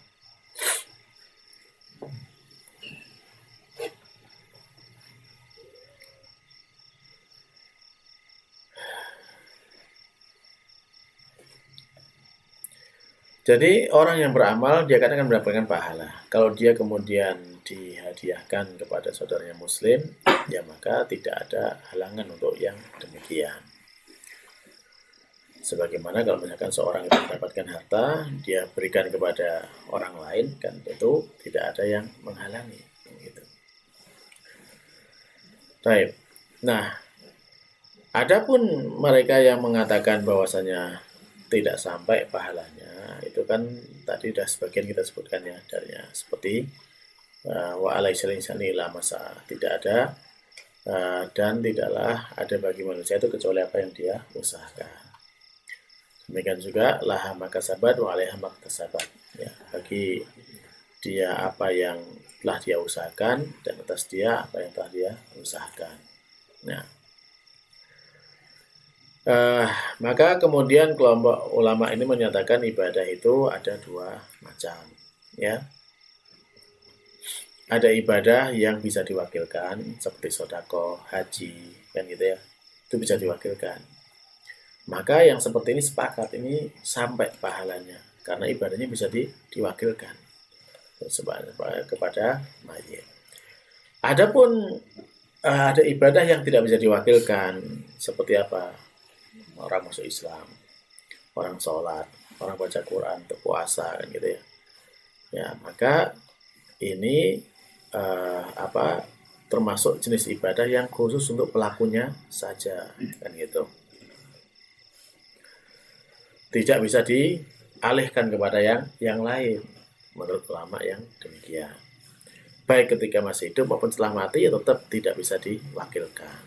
jadi orang yang beramal dia akan mendapatkan pahala. Kalau dia kemudian dihadiahkan kepada saudaranya muslim, ya maka tidak ada halangan untuk yang demikian. Sebagaimana kalau misalkan seorang itu mendapatkan harta, dia berikan kepada orang lain, kan itu tidak ada yang menghalangi. Gitu. Baik. Nah, adapun mereka yang mengatakan bahwasanya tidak sampai pahalanya, itu kan tadi sudah sebagian kita sebutkan ya, darinya seperti wa alaisal insani la masa, tidak ada dan tidaklah ada bagi manusia itu kecuali apa yang dia usahakan. Demikian juga laha makasabat wa alaiha maktasabat, ya, bagi dia apa yang telah dia usahakan dan atas dia apa yang telah dia usahakan. Nah, maka kemudian kelompok ulama ini menyatakan ibadah itu ada dua macam, ya. Ada ibadah yang bisa diwakilkan seperti sedekah, haji, kan gitu ya. Itu bisa diwakilkan. Maka yang seperti ini sepakat ini sampai pahalanya karena ibadahnya bisa diwakilkan kepada mayit. Adapun ada ibadah yang tidak bisa diwakilkan, seperti apa? Orang masuk Islam, orang sholat, orang baca Quran, atau puasa, kan gitu ya. Ya, maka ini termasuk jenis ibadah yang khusus untuk pelakunya saja, kan gitu. Tidak bisa dialihkan kepada yang lain. Menurut ulama yang demikian. Baik ketika masih hidup maupun setelah mati ya tetap tidak bisa diwakilkan.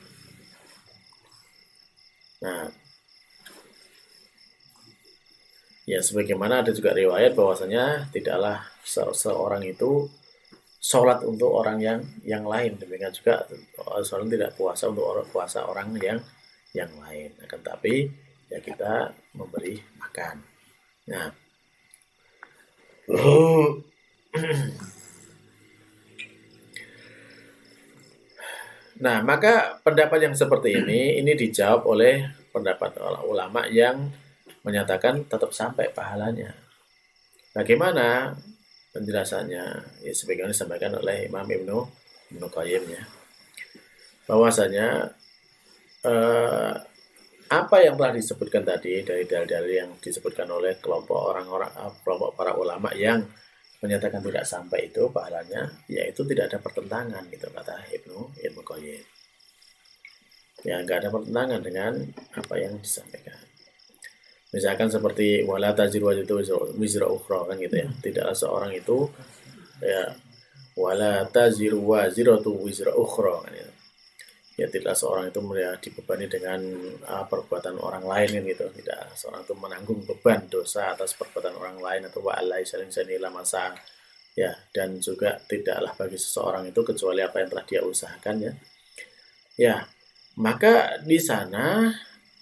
Nah, ya sebagaimana ada juga riwayat bahwasanya tidaklah seorang itu sholat untuk orang yang lain, demikian juga seorang tidak puasa untuk puasa orang yang lain. Akan tapi ya kita memberi makan. Nah, nah maka pendapat yang seperti ini dijawab oleh pendapat ulama yang menyatakan tetap sampai pahalanya. Bagaimana penjelasannya? Ya sebagaimana disampaikan oleh Imam Ibnu Qayyim ya. Bahwasanya apa yang telah disebutkan tadi dari dalil-dalil yang disebutkan oleh kelompok para ulama yang menyatakan tidak sampai itu pahalanya, yaitu tidak ada pertentangan gitu kata Ibnu Qayyim. Ya nggak ada pertentangan dengan apa yang disampaikan. Misalkan seperti wala taziru wizra ukhra kan gitu ya. Tidaklah seorang itu ya wala taziru waziratu wizra ukhra kan ya. Ya tidaklah seorang itu dibebani dengan perbuatan orang lain kan gitu. Tidak seorang itu menanggung beban dosa atas perbuatan orang lain atau wa'alai saling ila masa. Ya, dan juga tidaklah bagi seseorang itu kecuali apa yang telah dia usahakan ya. Ya, maka di sana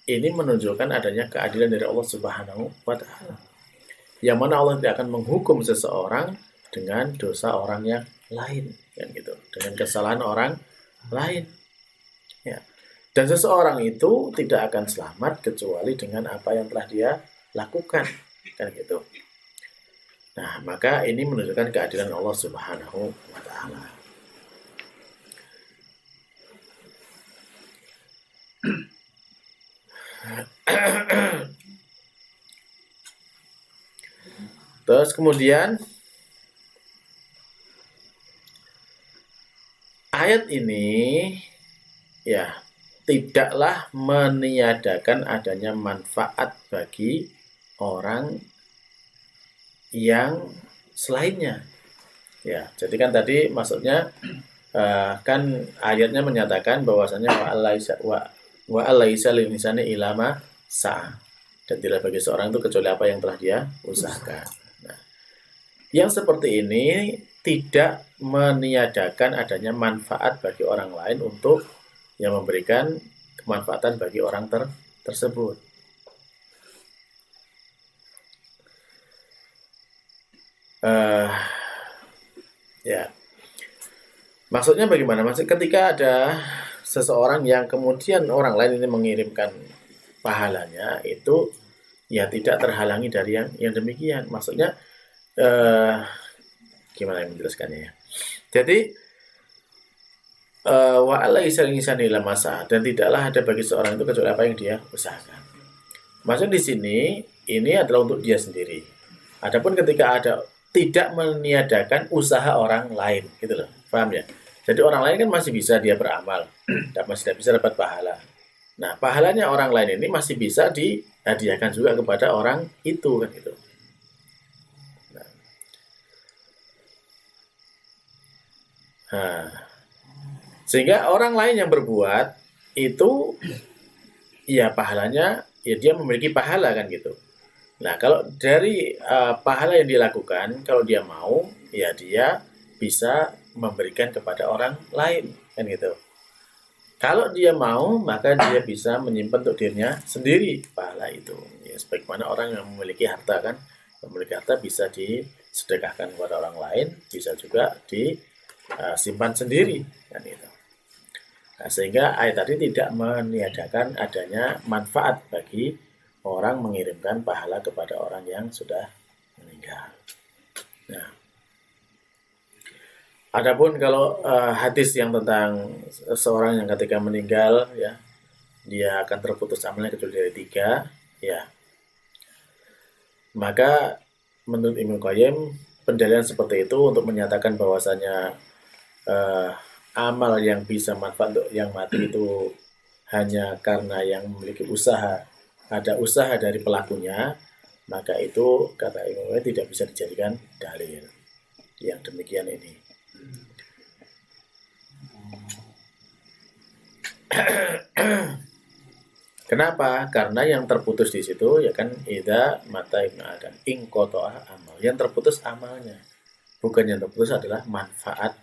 ini menunjukkan adanya keadilan dari Allah Subhanahu wa taala. Yang mana Allah tidak akan menghukum seseorang dengan dosa orang yang lain kan gitu, dengan kesalahan orang lain. Ya. Dan seseorang itu tidak akan selamat kecuali dengan apa yang telah dia lakukan kan gitu. Nah, maka ini menunjukkan keadilan Allah Subhanahu wa taala. Terus kemudian ayat ini ya tidaklah meniadakan adanya manfaat bagi orang yang selainnya. Ya, jadi kan tadi maksudnya kan ayatnya menyatakan bahwasanya wa alaisa lil insani ilama sa, dan tidak bagi seorang itu kecuali apa yang telah dia usahakan. Nah, yang seperti ini tidak meniadakan adanya manfaat bagi orang lain untuk yang memberikan kemanfaatan bagi orang tersebut. Ya, maksudnya bagaimana? Maksud ketika ada seseorang yang kemudian orang lain ini mengirimkan pahalanya, itu ya tidak terhalangi dari yang demikian. Maksudnya gimana yang menjelaskannya ya? Jadi wa alaisa insani illa masa, dan tidaklah ada bagi seorang itu kecuali apa yang dia usahakan. Maksud di sini ini adalah untuk dia sendiri. Adapun ketika ada tidak meniadakan usaha orang lain, gitu loh, paham ya? Jadi orang lain kan masih bisa dia beramal dan masih bisa dapat pahala. Nah, pahalanya orang lain ini masih bisa dihadiahkan juga kepada orang itu kan gitu. Nah, sehingga orang lain yang berbuat itu ya pahalanya ya dia memiliki pahala kan gitu. Nah, kalau dari pahala yang dilakukan, kalau dia mau ya dia bisa memberikan kepada orang lain kan gitu. Kalau dia mau, maka dia bisa menyimpan untuk dirinya sendiri pahala itu. Ya, sebagaimana orang yang memiliki harta kan, memiliki harta bisa disedekahkan kepada orang lain, bisa juga disimpan sendiri kan itu. Nah, sehingga ayat tadi tidak meniadakan adanya manfaat bagi orang mengirimkan pahala kepada orang yang sudah meninggal. Nah, adapun kalau hadis yang tentang seorang yang ketika meninggal ya dia akan terputus amalnya kecuali dari 3 ya, maka menurut Ibnu Qayyim pendalilan seperti itu untuk menyatakan bahwasanya amal yang bisa manfaat untuk yang mati itu hanya karena yang memiliki usaha, ada usaha dari pelakunya, maka itu kata Imam Nawawi tidak bisa dijadikan dalil yang demikian ini. Kenapa? Karena yang terputus di situ ya kan idza mata ibnu adam ingqata'a amal. Yang terputus amalnya. Bukan yang terputus adalah manfaat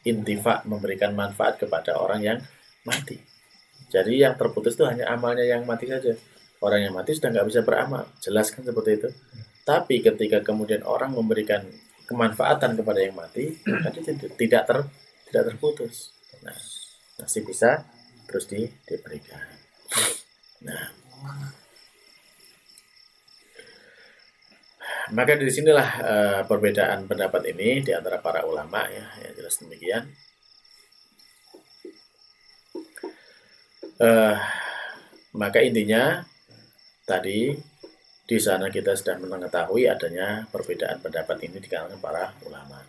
intifa, memberikan manfaat kepada orang yang mati. Jadi yang terputus itu hanya amalnya yang mati saja. Orang yang mati sudah nggak bisa beramal. Jelas kan seperti itu. Tapi ketika kemudian orang memberikan kemanfaatan kepada yang mati, maka tidak terputus. Nah, masih bisa terus diberikan. Nah, maka dari sinilah perbedaan pendapat ini di antara para ulama ya jelas demikian. Maka intinya tadi di sana kita sudah mengetahui adanya perbedaan pendapat ini di kalangan para ulama.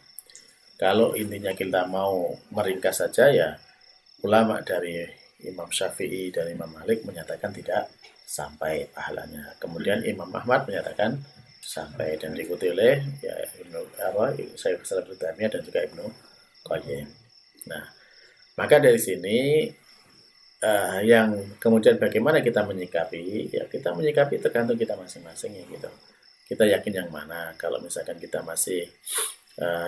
Kalau intinya kita mau meringkas saja ya ulama dari Imam Syafi'i dan Imam Malik menyatakan tidak sampai pahalanya. Kemudian Imam Ahmad menyatakan sampai dan diikuti oleh ya Syaikh Islam Ibnu Taimiyah dan juga Ibnu Qayyim. Nah, maka dari sini yang kemudian bagaimana kita menyikapi, ya kita menyikapi tergantung kita masing-masing ya gitu. Kita yakin yang mana. Kalau misalkan kita masih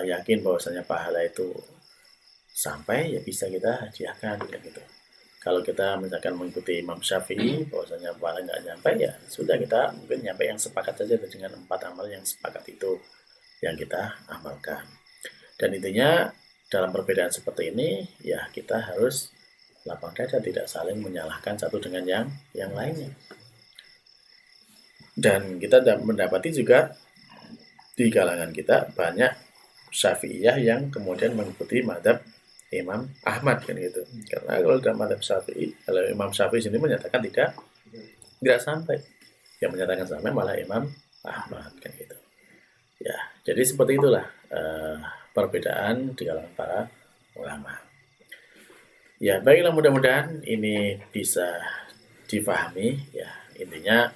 yakin bahwasanya pahala itu sampai, ya bisa kita hadiahkan gitu. Kalau kita misalkan mengikuti Imam Syafi'i bahwasanya pahala nggak nyampe, ya sudah kita mungkin nyampe yang sepakat saja dengan 4 amal yang sepakat itu yang kita amalkan. Dan intinya dalam perbedaan seperti ini ya kita harus lapang dada, tidak saling menyalahkan satu dengan yang lainnya. Dan kita mendapati juga di kalangan kita banyak Syafi'iyah yang kemudian mengikuti mazhab Imam Ahmad kan gitu. Karena kalau dalam mazhab Syafi'i, kalau Imam Syafi'i sendiri menyatakan tidak sampai. Yang menyatakan sampai malah Imam Ahmad kan gitu. Ya, jadi seperti itulah perbedaan di kalangan para ulama. Ya, baiklah, mudah-mudahan ini bisa difahami ya. Intinya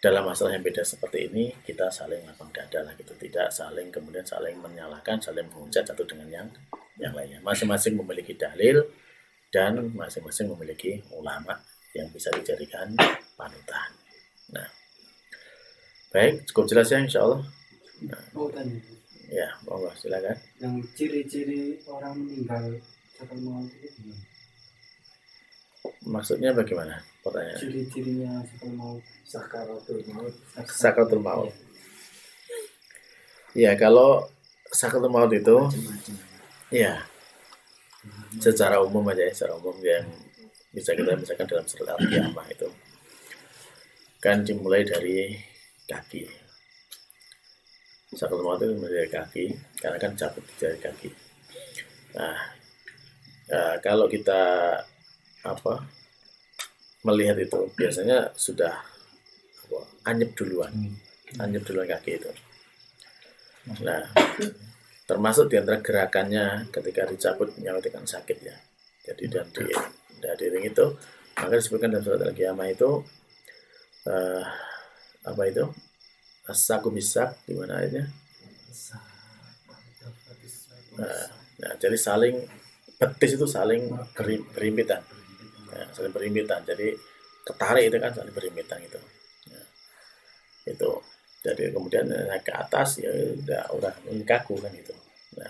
dalam masalah yang beda seperti ini kita saling lapang dada lah gitu, tidak saling kemudian saling menyalahkan, saling menghujat satu dengan yang lainnya. Masing-masing memiliki dalil dan masing-masing memiliki ulama yang bisa dijadikan panutan. Nah, baik, cukup jelas ya insya Allah. Nah, Mau tanya, ya, monggo silakan. yang ciri-ciri orang meninggal sakal maut itu gimana? Maksudnya bagaimana pertanyaan? Ciri-cirinya sakal maut. Sakaratul maut. Sakaratul maut. Ya, kalau sakaratul maut itu ya secara umum aja ya, secara umum yang bisa kita misalkan dalam surat Al-Qiyamah itu kan dimulai dari kaki. Sakaratul maut itu mulai dari kaki karena kan cabut dari kaki. Nah, kalau kita melihat itu biasanya sudah anyep duluan kaki itu. Nah, termasuk diantara gerakannya ketika dicabut nyawa itu kan sakit ya. Jadi dan di ring itu maka disebutkan dalam surat Al-Qiyamah itu itu as-saku bisak di mana ayatnya? Nah, jadi saling betis itu saling berimpitan. Ya, saling berimpitan. Jadi ketarik itu kan saling berimpitan itu. Ya, itu. Jadi kemudian naik ke atas ya udah kaku kan itu. Nah,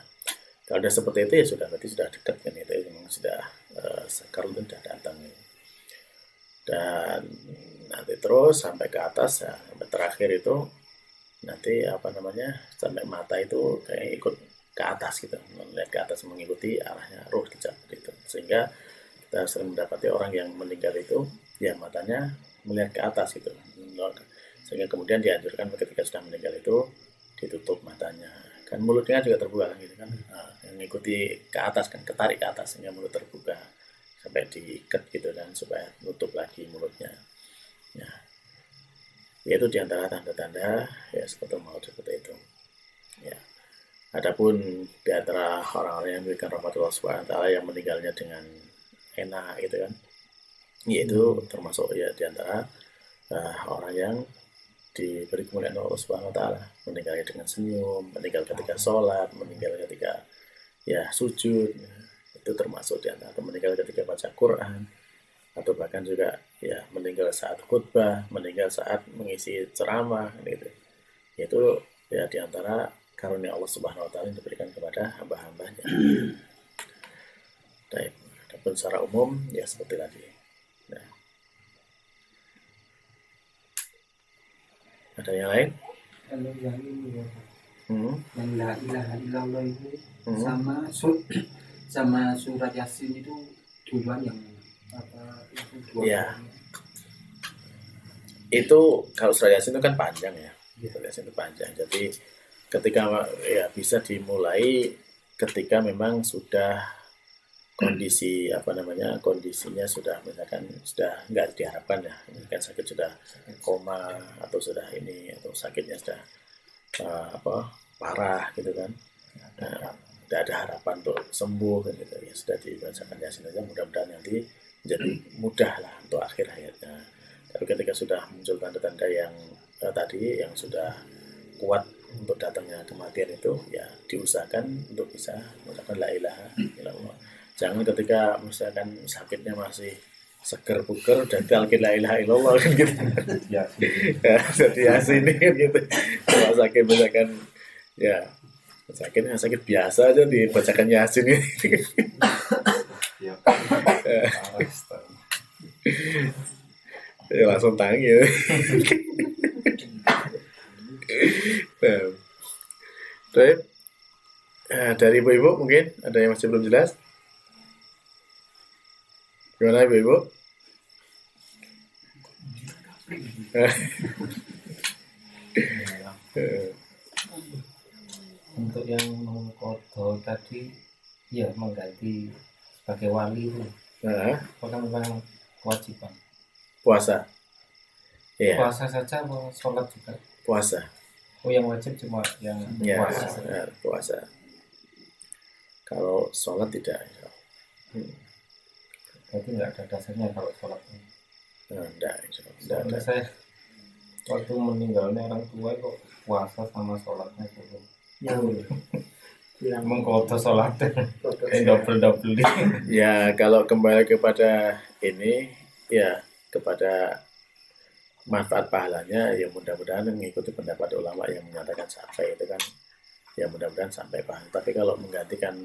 kalau udah seperti itu ya sudah berarti sudah dekat kan itu, memang sudah sakar itu sudah datang. Dan nanti terus sampai ke atas ya, sampai terakhir itu nanti sampai mata itu kayak ikut ke atas gitu, melihat ke atas mengikuti arahnya ruh dicabut itu, sehingga kita sering mendapati orang yang meninggal itu ya matanya melihat ke atas gitu, sehingga kemudian dianjurkan ketika sudah meninggal itu ditutup matanya, kan mulutnya juga terbuka gitu kan, yang mengikuti ke atas kan, ketarik ke atas sehingga mulut terbuka sampai diikat gitu kan supaya nutup lagi mulutnya. Nah, yaitu diantara tanda-tanda ya seperti mau seperti itu. Ya. Adapun di antara orang-orang yang memberikan rahmatullah SWT yang meninggalnya dengan enak gitu kan, yaitu termasuk ya di antara orang yang diberi kemuliaan Allah Subhanahu wa taala, meninggal dengan senyum, meninggal ketika sholat, meninggal ketika ya sujud, itu termasuk di antara, atau meninggal ketika baca Quran, atau bahkan juga ya meninggal saat khutbah, meninggal saat mengisi ceramah gitu. Itu ya di antara karunia Allah Subhanahu wa taala yang diberikan kepada hamba-hambanya. Baik, adapun secara umum ya seperti tadi. Nah, ada yang lain? Kalau yang ini ya, Hmm. yang la ilaha illallah itu Hmm. sama surat Yasin itu duluan yang apa itu dua Ya. kali. Itu kalau surah Yasin itu kan panjang ya. Surah Yasin itu panjang. Jadi ketika ya bisa dimulai ketika memang sudah kondisi kondisinya sudah misalkan sudah nggak diharapkan ya, misalkan sakit sudah koma atau sudah ini atau sakitnya sudah parah gitu kan. Nah, tidak ada harapan untuk sembuh kan gitu ya, sudah dibacakan Yasin aja, mudah-mudahan nanti jadi mudah lah untuk akhir hayatnya. Tapi ketika sudah muncul tanda-tanda yang tadi yang sudah kuat untuk datangnya kematian itu, ya diusahakan untuk bisa mengucapkan la ilaha illallah. Jangan ketika misalkan sakitnya masih seger buger dan talqin la ilaha illallah kan gitu. Ya, jadi Yasin kan gitu. Kalau sakit misalkan ya sakit biasa aja dibacakan Yasin ini. Ya. Ya langsung tangis. Nah, baik. Dari ibu-ibu mungkin ada yang masih belum jelas. Gimana ibu-ibu? Untuk yang mengkodo tadi ya mengganti sebagai wali itu Nah, apakah memang kewajiban puasa. Iya, puasa saja atau sholat juga? puasa. Oh, yang wajib cuma yang Ya, puasa. puasa. Kalau sholat tidak. Berarti nggak ada dasarnya kalau sholat. Enggak ada. Soalnya saya waktu meninggalnya orang tua kok puasa sama sholatnya itu yang mengkodo sholatnya double Ya, kalau kembali kepada ini, ya kepada manfaat pahalanya, ya mudah-mudahan mengikuti pendapat ulama yang menyatakan sampai itu kan, ya mudah-mudahan sampai pahala. Tapi kalau menggantikan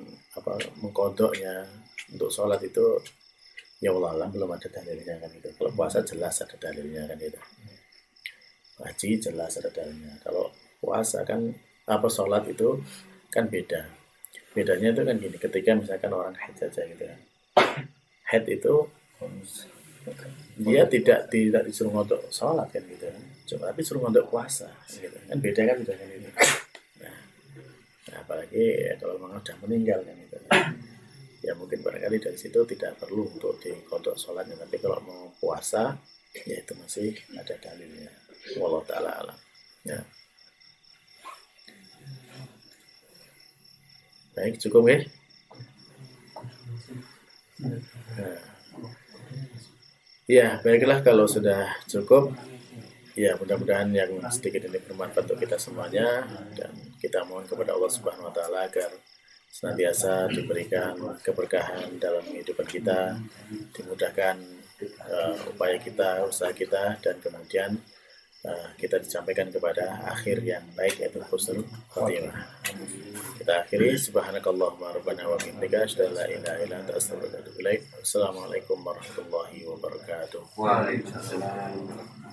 mengkodoknya untuk sholat itu, ya Allah alam belum ada dalilnya kan itu. Kalau puasa jelas ada dalilnya kan itu. Haji jelas ada dalilnya. Kalau puasa kan sholat itu kan beda. Bedanya itu kan gini, ketika misalkan orang haid saja gitu kan. Haid itu dia tidak disuruh untuk sholat kan gitu kan. Cuma tapi suruh untuk puasa gitu. Kan beda kan udah kan itu. Nah, apalagi ya, kalau memang sudah meninggal kan gitu. Ya mungkin barangkali dari situ tidak perlu untuk dikodok sholatnya, tapi kalau mau puasa ya itu masih ada dalilnya. Wallahu ta'ala alam. Ya. Baik, cukup ya. Nah. Ya, baiklah kalau sudah cukup. Ya, mudah-mudahan yang sedikit ini bermanfaat untuk kita semuanya, dan kita mohon kepada Allah Subhanahu wa taala agar senantiasa diberikan keberkahan dalam kehidupan kita, dimudahkan upaya kita, usaha kita, dan kemudian kita disampaikan kepada akhir yang baik, yaitu husnul khotimah. Kita akhiri, subhanakallahumma rabbana wa bihamdika asyhadu an la ilaha illa anta astaghfiruka wa atubu ilaik. Assalamualaikum warahmatullahi wabarakatuh. Waalaikumsalam.